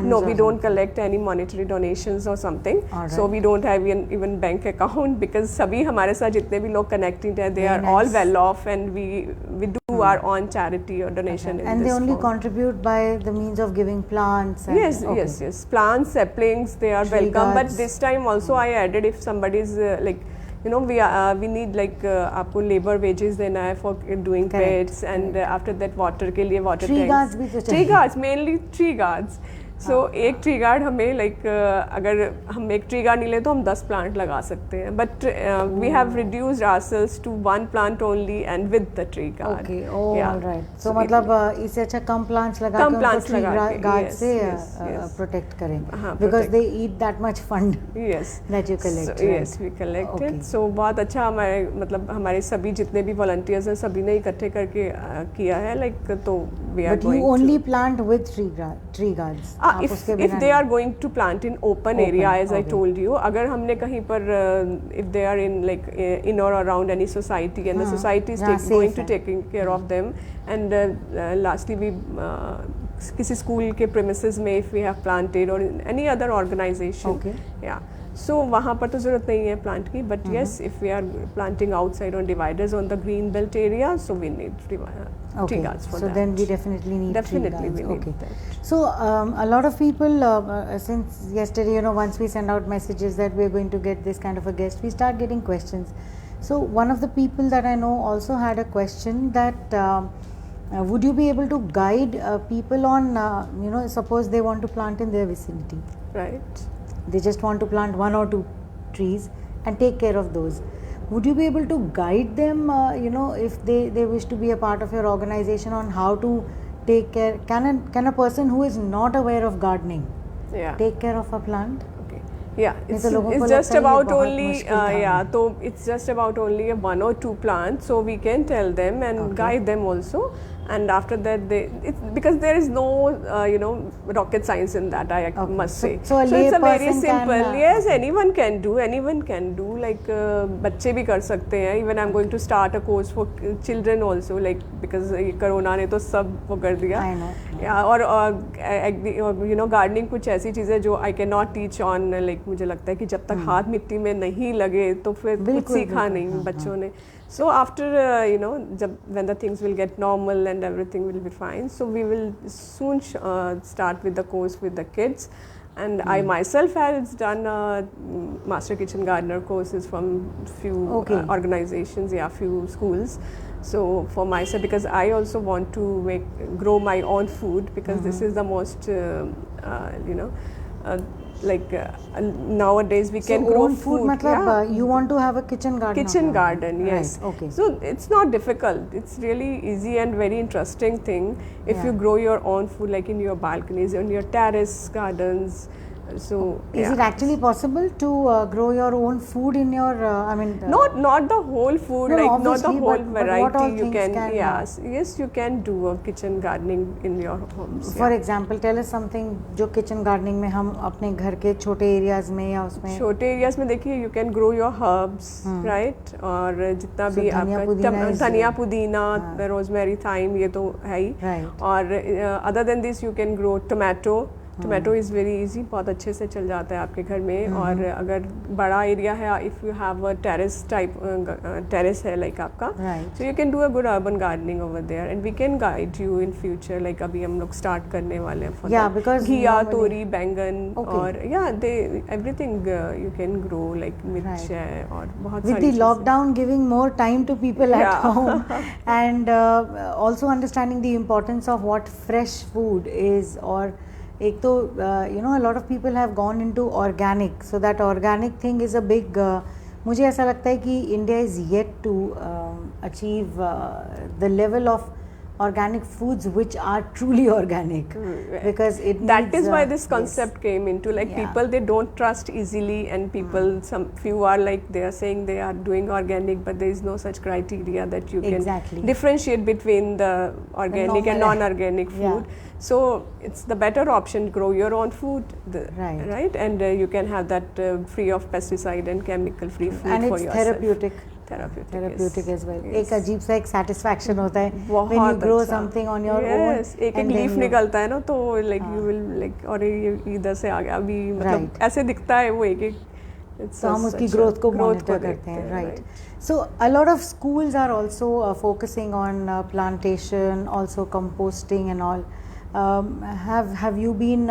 Speaker 2: no, we don't collect any monetary donations और something. So we don't have even bank account, because सभी हमारे साथ जितने भी लोग कनेक्टेड हैं, they are all well off, and we do our own charity और donation.
Speaker 1: And they only contribute by the means of giving plants.
Speaker 2: yes, plants, saplings, they are welcome. But this time also I added, if somebody is like, you know, we need like आपको labor wages देना है for doing pets, and after that water के लिए water tanks, tree guards, mainly tree guards. सो एक tree guard हमें like अगर हम एक ट्री गार्ड नहीं ले तो हम 10 प्लांट लगा सकते हैं. But we have reduced ourselves to 1 plant only and with the tree guard.
Speaker 1: Okay, alright. So मतलब इससे अच्छा कम प्लांट्स लगा के उनको ट्री गार्ड से प्रोटेक्ट करें, because they eat that much fund that you collect.
Speaker 2: Yes, we collected. So बहुत अच्छा हमारे मतलब हमारे सभी जितने भी वॉलंटियर्स हैं सभी ने इकट्ठे करके किया है लाइक. तो we are going. But you only
Speaker 1: plant with tree guards.
Speaker 2: if they are going to plant in open area, as I told you, अगर हमने कहीं पर if they are in like in or around any society and the society is going to taking care of them, and lastly we किसी school के premises में if we have planted or in any other organization, yeah, so वहाँ पर तो ज़रूरत नहीं है plant की. But yes, if we are planting outside on dividers on the green belt area, so we need tree guards for that.
Speaker 1: So then we definitely need tree guards.
Speaker 2: We need that.
Speaker 1: So a lot of people since yesterday, you know, once we send out messages that we are going to get this kind of a guest, we start getting questions. So one of the people that I know also had a question that would you be able to guide people on, suppose they want to plant in their vicinity.
Speaker 2: Right.
Speaker 1: They just want to plant 1 or 2 trees and take care of those. Would you be able to guide them, if they wish to be a part of your organization on how to take care? Can a person who is not aware of gardening take care of a plant?
Speaker 2: Yeah, it's just about only so it's just about only 1 or 2 plants, so we can tell them and guide them also. And after that, because there is no rocket science in that, I must say.
Speaker 1: So
Speaker 2: it's a very simple. Yes, anyone can do. Like बच्चे भी कर सकते हैं. Even I'm going to start a course for children also, like because corona ने तो सब वो कर दिया.
Speaker 1: I know.
Speaker 2: Yeah, और gardening कुछ ऐसी चीज़ है जो I cannot teach on, like मुझे लगता है कि जब तक हाथ मिट्टी में नहीं लगे तो फिर कुछ सीखा नहीं बच्चों ने. So after when the things will get normal and everything will be fine, so we will soon start with the course with the kids. And I myself has done master kitchen gardener courses from few organizations, few schools. So for myself, because I also want to grow my own food, because this is the most nowadays we can grow food.
Speaker 1: Matlab, you want to have a kitchen garden?
Speaker 2: Kitchen garden, yes.
Speaker 1: Right. Okay.
Speaker 2: So it's not difficult. It's really easy and very interesting thing if you grow your own food, like in your balconies, in your terrace gardens. So
Speaker 1: is it actually possible to grow your own food in your?
Speaker 2: Not the whole food, not the whole variety.
Speaker 1: But
Speaker 2: you can yes, you can do a kitchen gardening in your homes.
Speaker 1: For example, tell us something जो kitchen gardening में हम अपने घर के छोटे areas में या उसमें.
Speaker 2: छोटे areas में देखिए, you can grow your herbs, right? और जितना भी आपका धनिया पुदीना, rosemary, thyme, ये तो है ही.
Speaker 1: Right.
Speaker 2: और other than this, you can grow tomato. Tomato is very easy, बहुत अच्छे से चल जाता है आपके घर में. और अगर बड़ा एरिया है, if you have a terrace है लाइक आपका, so you can do a good urban gardening over there and we can guide you in future. Like अभी हम लोग स्टार्ट करने वाले हैं घिया, तोरी, बैंगन और everything you can grow, like मिर्च है और बहुत सारी.
Speaker 1: With the lockdown giving more time to people at home and also understanding the importance of what fresh food is. और एक तो a lot of people have gone into organic, so that organic thing is a big मुझे ऐसा लगता है कि India is yet to achieve the level of organic foods which are truly organic, because
Speaker 2: that is why this concept came into, like people, they don't trust easily, and people, some few are like, they are saying they are doing organic, but there is no such criteria that you can differentiate between the organic and non-organic food. So it's the better option, grow your own food, right? And you can have that free of pesticide and chemical free food,
Speaker 1: and
Speaker 2: for
Speaker 1: it's
Speaker 2: yourself.
Speaker 1: therapeutic as well. एक अजीब सा एक satisfaction होता है when you grow something on your own.
Speaker 2: एक leaf निकलता है ना, तो like you will like, और ये इधर से आ गया अभी, मतलब ऐसे दिखता है वो एक.
Speaker 1: तो हम उसकी growth को monitor करते हैं, right? So a lot of schools are also focusing on plantation, also composting and all. Have you been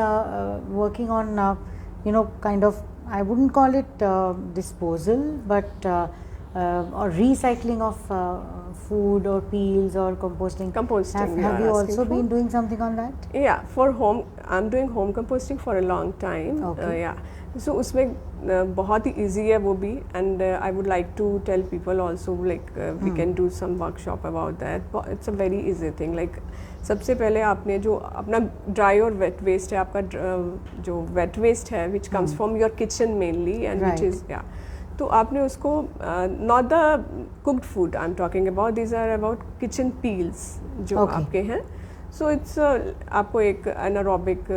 Speaker 1: working on kind of, I wouldn't call it disposal, but or recycling of food or peels or composting. Have you also been doing something on that?
Speaker 2: Yeah, for home, I'm doing home composting for a long time. So उसमें बहुत ही easy है वो भी, and I would like to tell people also, like we can do some workshop about that. It's a very easy thing. Like सबसे पहले आपने जो अपना ड्राई और वेट वेस्ट है, आपका जो वेट वेस्ट है which comes from your kitchen mainly, and which is तो आपने उसको not the cooked food I'm talking about, these are about kitchen peels जो आपके हैं. So it's आपको एक anaerobic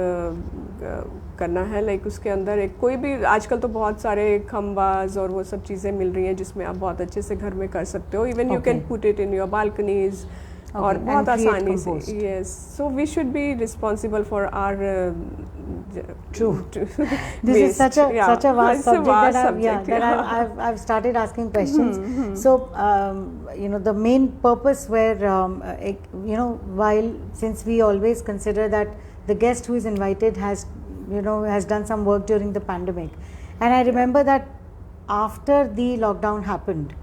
Speaker 2: करना है, लाइक उसके अंदर एक कोई भी, आजकल तो बहुत सारे खम्बाज और वो सब चीज़ें मिल रही हैं जिसमें आप बहुत अच्छे से घर में कर सकते हो. Even you can put it in your balconies और बहुत आसानी से. Yes, so we should be responsible for our
Speaker 1: True. This is such a vast subject that I've started asking questions. So the main purpose where while, since we always consider that the guest who is invited has done some work during the pandemic, and I remember that after the lockdown happened,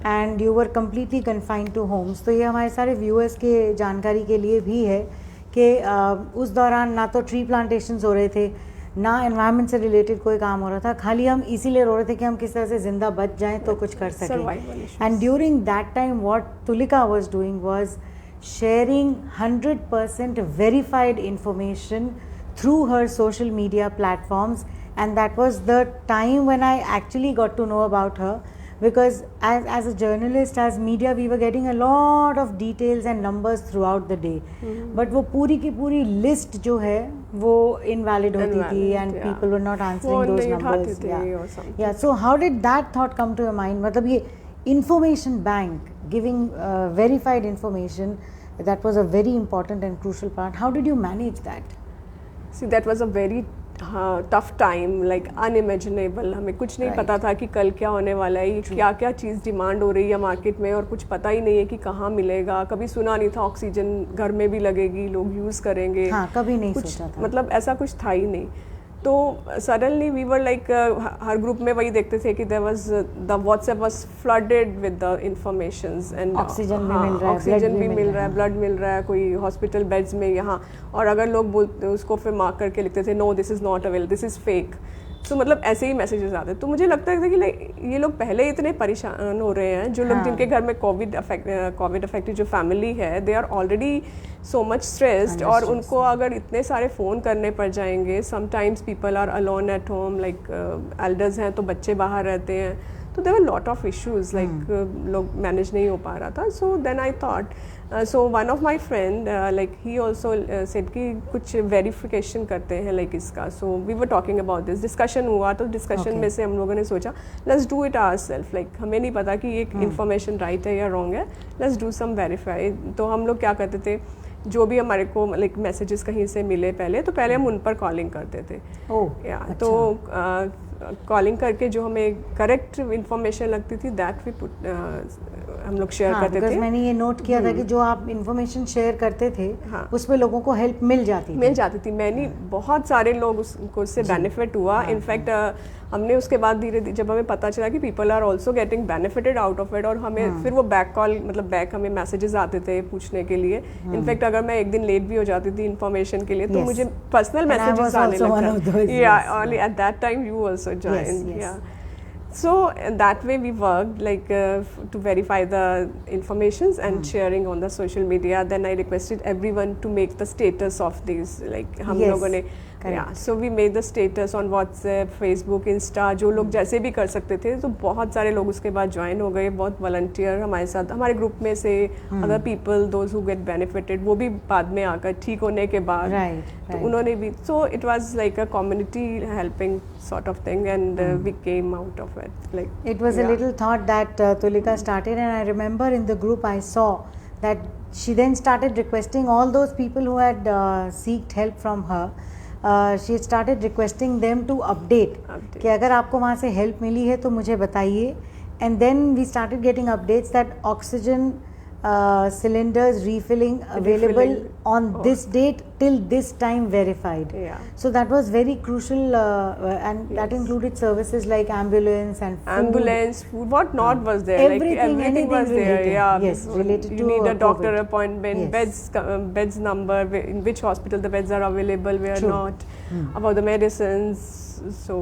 Speaker 1: and you were completely confined to homes. तो ये हमारे सारे viewers के जानकारी के लिए भी है कि उस दौरान ना तो ट्री प्लांटेशंस हो रहे थे, ना एनवायरनमेंट से रिलेटेड कोई काम हो रहा था, खाली हम इसीलिए रो रहे थे कि हम किस तरह से ज़िंदा बच जाएं तो कुछ कर सकें। And during that time what Tulika was doing was sharing 100% verified information through her social media platforms, and that was the time when I actually got to know about her, because as a journalist, as media, we were getting a lot of details and numbers throughout the day, but वो पूरी की पूरी list जो है वो invalid होती थी, and people were not answering those numbers. Yeah, so how did that thought come to your mind? मतलब ये information bank giving verified information, that was a very important and crucial part. How did you manage that?
Speaker 2: See, that was a very tough time, like unimaginable. हमें कुछ नहीं पता था कि कल क्या होने वाला है, क्या क्या चीज़ डिमांड हो रही है मार्केट में, और कुछ पता ही नहीं है कि कहाँ मिलेगा। कभी सुना नहीं था ऑक्सीजन घर में भी लगेगी, लोग यूज़ करेंगे।
Speaker 1: हाँ, कभी नहीं सोचा था,
Speaker 2: मतलब ऐसा कुछ था ही नहीं। तो सडनली वी वर लाइक, हर ग्रुप में वही देखते थे कि there was the WhatsApp was flooded with the informations, and
Speaker 1: oxygen भी मिल रहा है,
Speaker 2: ऑक्सीजन भी मिल रहा है, ब्लड मिल रहा है, कोई हॉस्पिटल बेड्स में यहाँ, और अगर लोग बोलते उसको फिर मार्क करके लिखते थे no this is not available, this is fake. तो मतलब ऐसे ही मैसेजेस आते। तो मुझे लगता है कि लाइक ये लोग पहले इतने परेशान हो रहे हैं, जो लोग जिनके घर में कोविड अफेक्टेड जो फैमिली है, they are already so much stressed, और उनको अगर इतने सारे फ़ोन करने पड़ जाएंगे, sometimes people are alone at home, like elders हैं तो बच्चे बाहर रहते हैं, तो there were lot of issues, like लोग मैनेज नहीं हो पा रहा था। So then I thought, so one of my friend like he also said कि कुछ वेरिफिकेशन करते हैं लाइक इसका। So we were talking about this, discussion हुआ, तो डिस्कशन में से हम लोगों ने सोचा let's do it ourselves, like हमें नहीं पता कि ये इन्फॉर्मेशन राइट है या रॉन्ग है, लेट्स डू सम वेरीफाई। तो हम लोग क्या करते थे, जो भी हमारे को लाइक मैसेजेस कहीं से मिले तो पहले हम उन पर कॉलिंग करते थे। तो कॉलिंग करके जो हमें करेक्ट इंफॉर्मेशन लगती थी दैट वी पुट हम लोग शेयर करते थे।
Speaker 1: मैंने ये नोट किया था कि जो आप इंफॉर्मेशन शेयर करते थे उसमें लोगों को हेल्प मिल जाती थी।
Speaker 2: मैंने बहुत सारे लोग उससे बेनिफिट हुआ। इनफैक्ट हमने उसके बाद धीरे धीरे जब हमें पता चला कि people are also getting benefited out of it, और हमें फिर वो बैक कॉल मतलब बैक हमें मैसेजेस आते थे पूछने के लिए। इनफैक्ट अगर मैं एक दिन लेट भी हो जाती थी इन्फॉर्मेशन के लिए तो मुझे पर्सनल मैसेजेस आने लगते। Only at that time you also join. So that way we worked like to verify the informations and sharing on the social media. Then I requested everyone to make the status of these, like हम लोगों ने so we made the status on WhatsApp, Facebook, Insta, जो लोग जैसे भी कर सकते थे। तो बहुत सारे लोग उसके बाद ज्वाइन हो गए, बहुत वॉलंटियर हमारे साथ, हमारे ग्रुप में से other people those who get benefited वो भी बाद में आकर ठीक होने के बाद तो उन्होंने भी, so it was like a community helping sort of thing, and we came out of it. Like
Speaker 1: it was a little thought that Tulika started, and I remember in the group I saw that she then started requesting all those people who had sought help from her. She started requesting them to update कि अगर आपको वहाँ से help मिली है तो मुझे बताइए, and then we started getting updates that oxygen cylinders refilling available on this date till this time verified. So that was very crucial, and that included services like ambulance and food.
Speaker 2: What not was there? Everything was there.
Speaker 1: Yes, related to
Speaker 2: you need a doctor
Speaker 1: COVID.
Speaker 2: appointment, beds number, in which hospital the beds are available, where not, about the medicines. So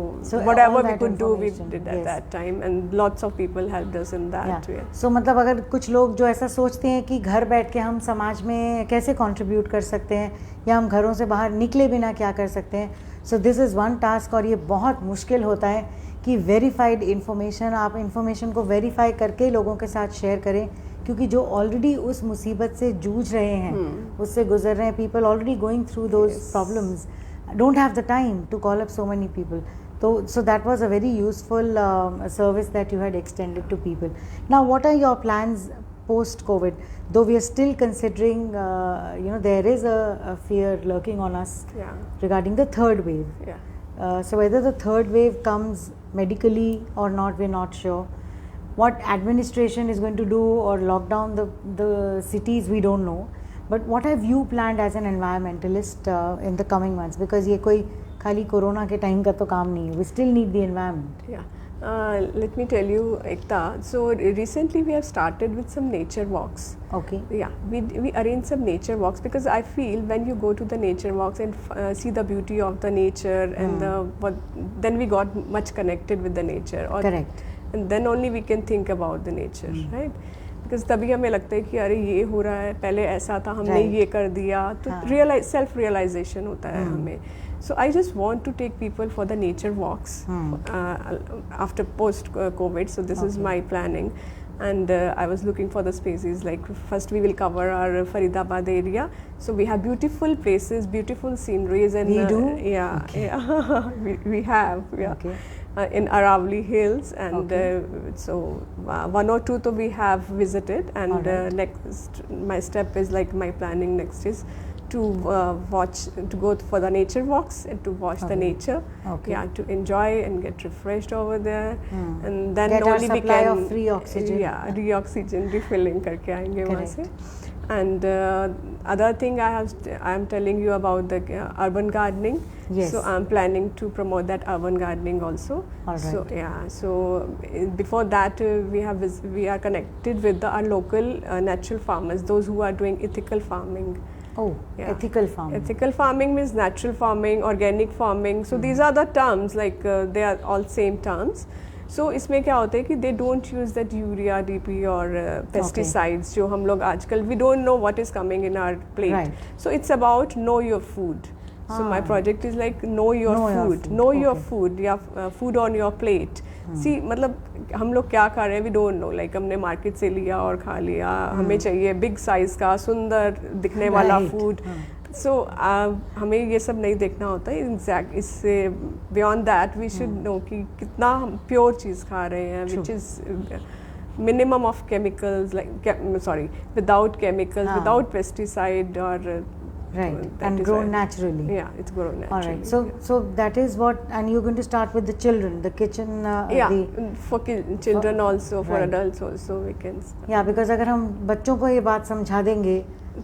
Speaker 2: whatever we could do we did at that time, and lots of people helped us in that.
Speaker 1: So मतलब अगर कुछ लोग जो ऐसा सोचते हैं कि घर बैठ के हम समाज में कैसे कंट्रीब्यूट कर सकते हैं या हम घरों से बाहर निकले बिना क्या कर सकते हैं, so this is one task. और ये बहुत मुश्किल होता है कि वेरीफाइड इंफॉर्मेशन, आप इंफॉर्मेशन को वेरीफाई करके लोगों के साथ शेयर करें, क्योंकि जो ऑलरेडी उस मुसीबत से जूझ रहे हैं, उससे गुजर रहे हैं, people already going through those problems don't have the time to call up so many people. So that was a very useful service that you had extended to people. Now what are your plans post COVID? Though we are still considering, there is a fear lurking on us regarding the third wave. So whether the third wave comes medically or not, we're not sure. What administration is going to do or lock down the cities, we don't know. But what have you planned as an environmentalist in the coming months? Because ये कोई खाली corona के time का तो काम नहीं है. We still need the environment.
Speaker 2: Let me tell you, Ekta. So recently we have started with some nature walks.
Speaker 1: Okay.
Speaker 2: Yeah, we arrange some nature walks because I feel when you go to the nature walks and see the beauty of the nature and then we got much connected with the nature.
Speaker 1: Correct.
Speaker 2: And then only we can think about the nature, right? Because तभी हमें लगता है कि अरे ये हो रहा है, पहले ऐसा था, हमने ये कर दिया, तो self realization होता है हमें. So I just want to take people for the nature walks after post COVID. So this is my planning, and I was looking for the spaces. Like first we will cover our Faridabad area. So we have beautiful places, beautiful sceneries, and
Speaker 1: we do.
Speaker 2: Yeah, okay. Yeah, we have. Yeah.
Speaker 1: Okay.
Speaker 2: In Aravali Hills, and so one or two we have visited, and next my step is like my planning next is to go for the nature walks and to watch the nature, to enjoy and get refreshed over there, and then
Speaker 1: get
Speaker 2: only
Speaker 1: our
Speaker 2: we
Speaker 1: supply
Speaker 2: can
Speaker 1: of free oxygen.
Speaker 2: Yeah, re-oxygen refilling करके आएंगे वहाँ से. And other thing I am telling you about the urban gardening.
Speaker 1: Yes.
Speaker 2: So I'm planning to promote that urban gardening also.
Speaker 1: All right.
Speaker 2: So yeah. So before that we are connected with our local natural farmers, those who are doing ethical farming.
Speaker 1: Oh, yeah. Ethical farming.
Speaker 2: Ethical farming means natural farming, organic farming. So these are the terms, like they are all same terms. So इसमें क्या होता है कि they don't use that urea, DP or pesticides जो हम लोग आजकल we don't know what is coming in our plate.
Speaker 1: Right.
Speaker 2: So it's about know your food. So my project is like know your food. Know your food. या food on your plate. See मतलब हम लोग क्या खा रहे हैं we don't know. Like हमने market से लिया और खा लिया. हमें चाहिए big size का सुंदर दिखने वाला food. So हमें ये सब नहीं देखना होता है. Exact इससे beyond that we should know कि कितना हम pure चीज़ खा रहे हैं, which is minimum of chemicals, without chemicals, without pesticide or
Speaker 1: and grown naturally.
Speaker 2: Yeah, it's grown naturally.
Speaker 1: All right. So that is what, and you're going to start with the children, the kitchen.
Speaker 2: For children also, for adults also we can.
Speaker 1: Yeah, because अगर हम बच्चों को ये बात समझा देंगे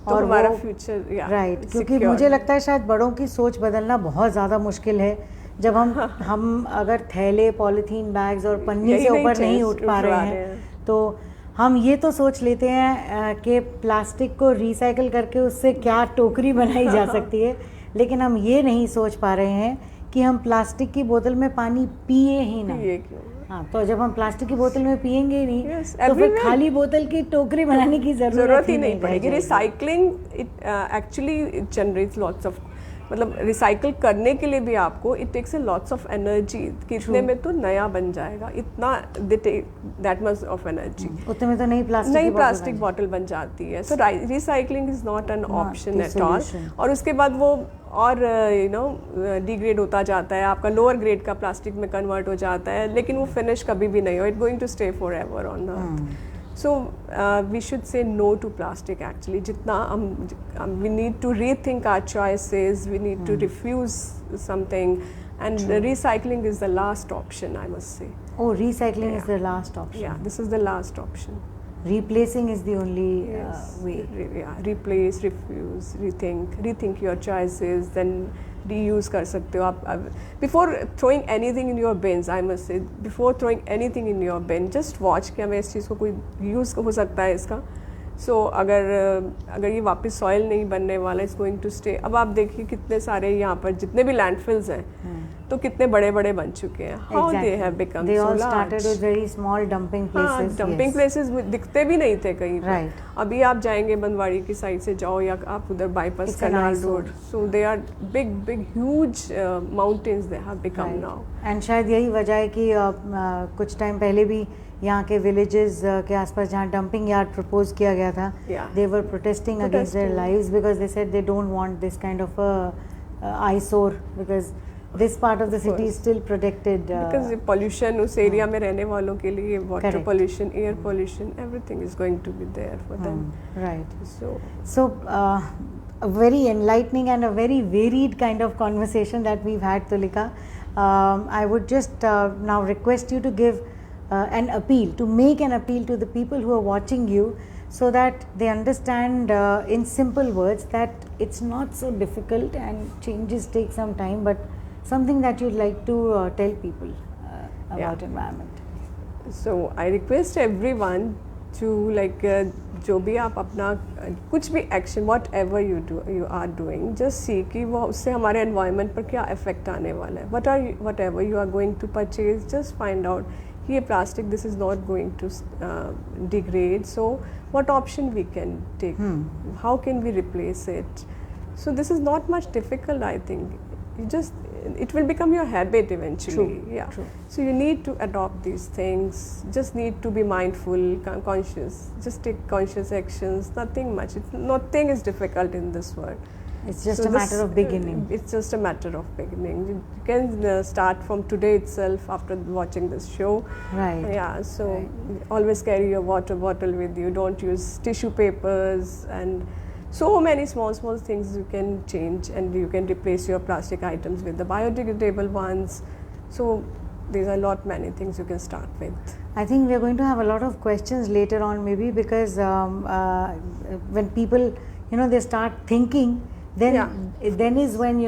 Speaker 2: तो हमारा फ्यूचर
Speaker 1: राइट क्योंकि मुझे लगता है शायद बड़ों की सोच बदलना बहुत ज़्यादा मुश्किल है जब हम अगर थैले पॉलीथीन बैग्स और पन्नी से ऊपर नहीं उठ पा रहे हैं तो हम ये तो सोच लेते हैं कि प्लास्टिक को रिसाइकिल करके उससे क्या टोकरी बनाई जा सकती है लेकिन हम ये नहीं सोच पा रहे हैं कि हम प्लास्टिक की बोतल में पानी पिए ही ना. हाँ, तो जब हम प्लास्टिक की बोतल में पिएंगे ही नहीं तो फिर खाली बोतल की टोकरी बनाने की जरूरत ही नहीं पड़ेगी.
Speaker 2: Recycling actually generates lots of मतलब रिसाइकल करने के लिए भी आपको it takes a lots of energy कि इतने में तो नया बन जाएगा इतना दैट मच ऑफ एनर्जी
Speaker 1: उतने में तो नई
Speaker 2: प्लास्टिक बॉटल बन जाती है. So recycling is not an option at all. और उसके बाद वो और डिग्रेड होता जाता है आपका लोअर ग्रेड का प्लास्टिक में कन्वर्ट हो जाता है लेकिन वो फिनिश कभी भी नहीं हो. It going to stay forever on earth. So we should say no to plastic actually. जितना we need to rethink our choices. We need to refuse something, and recycling is the last option. I must say.
Speaker 1: Oh, recycling is the last option.
Speaker 2: Yeah, this is the last option.
Speaker 1: Replacing is the only way.
Speaker 2: Replace, refuse, rethink your choices. Then reuse कर सकते हो आप. Before throwing anything in your bins, I must say, before throwing anything in your bin, just watch कि हमें इस चीज़ को कोई use हो सकता है इसका. So अगर ये वापस soil नहीं बनने वाला, it's going to stay. अब आप देखिए कितने सारे यहाँ पर जितने भी landfills हैं तो कितने बड़े-बड़े बन चुके हैं. How they have become so large.
Speaker 1: They all started with very small dumping places.
Speaker 2: Dumping places दिखते भी नहीं थे कहीं पर.
Speaker 1: Right.
Speaker 2: अभी आप जाएंगे बनवाड़ी की साइड से जाओ या आप उधर bypass canal road. So they are big huge mountains they have become now.
Speaker 1: And शायद यही वजह है कि कुछ टाइम पहले भी यहाँ के विलेजेस के आसपास जहाँ डंपिंग यार्ड प्रपोज किया गया था they were protesting against their lives because they said they don't want this kind of a eyesore because this part of the city is still protected
Speaker 2: because pollution उस area में रहने वालों के लिए water pollution, air pollution, everything is going to be there for them.
Speaker 1: Right.
Speaker 2: So
Speaker 1: a very enlightening and a very varied kind of conversation that we've had, Tulika. I would just now request you to give make an appeal to the people who are watching you so that they understand in simple words that it's not so difficult and changes take some time, but something that you'd like to tell people. about environment?
Speaker 2: So I request everyone to like जो भी आप अपना कुछ भी action whatever you are doing, just see कि वो उससे हमारे environment पर क्या effect आने वाला है. Whatever you are going to purchase, just find out ये plastic, this is not going to degrade, so what option we can take, how can we replace it. So this is not much difficult, I think. It will become your habit eventually.
Speaker 1: True,
Speaker 2: yeah.
Speaker 1: true.
Speaker 2: So you need to adopt these things. Just need to be mindful, conscious. Just take conscious actions. Nothing much. Nothing is difficult in this world.
Speaker 1: It's just a matter of beginning.
Speaker 2: It's just a matter of beginning. You can start from today itself after watching this show.
Speaker 1: Right.
Speaker 2: Yeah. So always carry your water bottle with you. Don't use tissue papers, and so many small things you can change, and you can replace your plastic items with the biodegradable ones. So these are many things you can start with.
Speaker 1: I think we are going to have a lot of questions later on, maybe, because when people, they start thinking, then is when,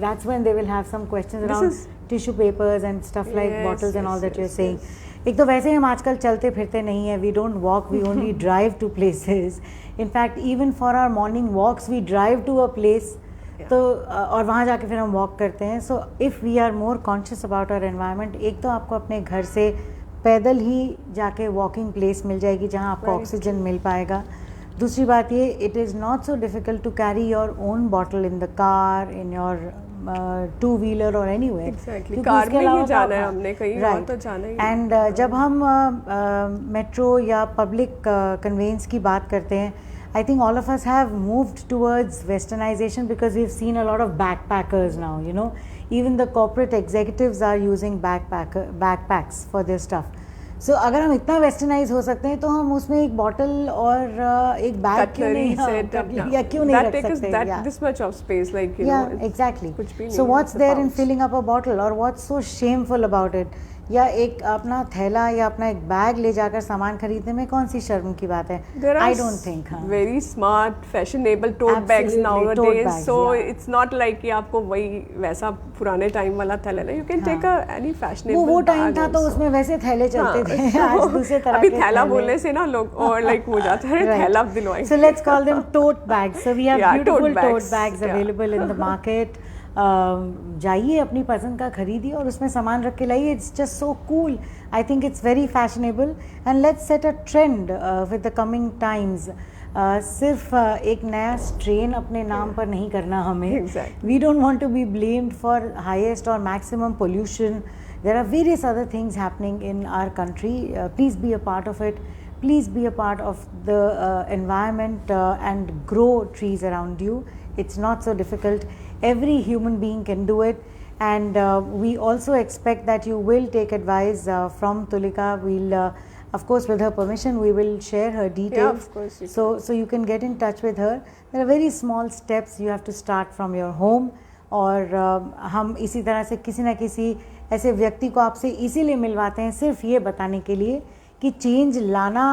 Speaker 1: that's when they will have some questions around tissue papers and stuff like bottles and all that you're saying. एक तो वैसे ही हम आजकल चलते फिरते नहीं है, we don't walk, we only drive to places. In fact, even for our morning walks, we drive to a place. तो और वहाँ जाके फिर हम वॉक करते हैं. So if we are more conscious about our environment, एक तो आपको अपने घर से पैदल ही जाके वॉकिंग प्लेस मिल जाएगी जहाँ आपको ऑक्सीजन मिल पाएगा. दूसरी बात ये, it is not so difficult to carry your own bottle in the car, in your two wheeler और एनीवेयर.
Speaker 2: एग्जैक्टली, कार में ही जाना है हमने, कहीं और तो जाना ही.
Speaker 1: एंड जब हम मेट्रो या पब्लिक कन्वेंस की बात करते हैं, I think all of us have moved towards westernization because we've seen a lot of backpackers now, even the corporate executives are using backpacks for their stuff. So अगर हम इतना westernise हो सकते हैं तो हम उसमें एक बॉटल और एक बैग क्यों नहीं रख सकते?
Speaker 2: This much of space, like
Speaker 1: exactly. So what's there in filling up a bottle, or what's so shameful about it? या एक अपना थैला या अपना एक बैग ले जाकर सामान खरीदने में कौन सी शर्म की बात है? I don't think.
Speaker 2: Very smart, fashionable tote bags nowadays. So it's not like कि आपको वही वैसा पुराने टाइम वाला थैला ले. You can take any fashionable.
Speaker 1: वो टाइम था तो उसमें वैसे थैले चलते थे. आज दूसरे तरह के.
Speaker 2: अभी थैला बोलने से ना लोग और like हो जाता है थैला दिलवाएंगे.
Speaker 1: So let's call them tote bags. So we have beautiful tote bags available in the market. जाइए, अपनी पसंद का खरीदिए और उसमें सामान रख के लाइए. It's just so cool. I think it's very fashionable and let's set a trend with the coming times. सिर्फ एक नया स्ट्रेन अपने नाम पर नहीं करना हमें. We don't want to be blamed for highest और maximum pollution. There are various other things happening in our country. Please be a part of it. Please be a part of the environment and grow trees around you. It's not so difficult. Every human being can do it, and we also expect that you will take advice from Tulika. We'll, of course, with her permission, we will share her details.
Speaker 2: Yeah, of course.
Speaker 1: So you can get in touch with her. There are very small steps you have to start from your home. और हम इसी तरह से किसी न किसी ऐसे व्यक्ति को आपसे इसीलिए मिलवाते हैं, सिर्फ ये बताने के लिए कि चेंज लाना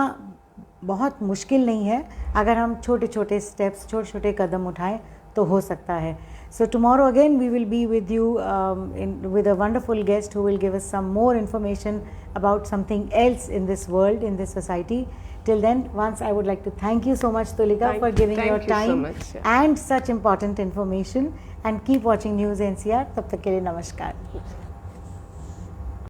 Speaker 1: बहुत मुश्किल नहीं है. अगर हम छोटे छोटे स्टेप्स, छोटे छोटे कदम उठाएं तो हो सकता है. So tomorrow again we will be with you with a wonderful guest who will give us some more information about something else in this world, in this society. Till then, once I would like to thank you so much, Tulika, for giving your time and such important information. And keep watching News NCR. तब तक के लिए नमस्कार.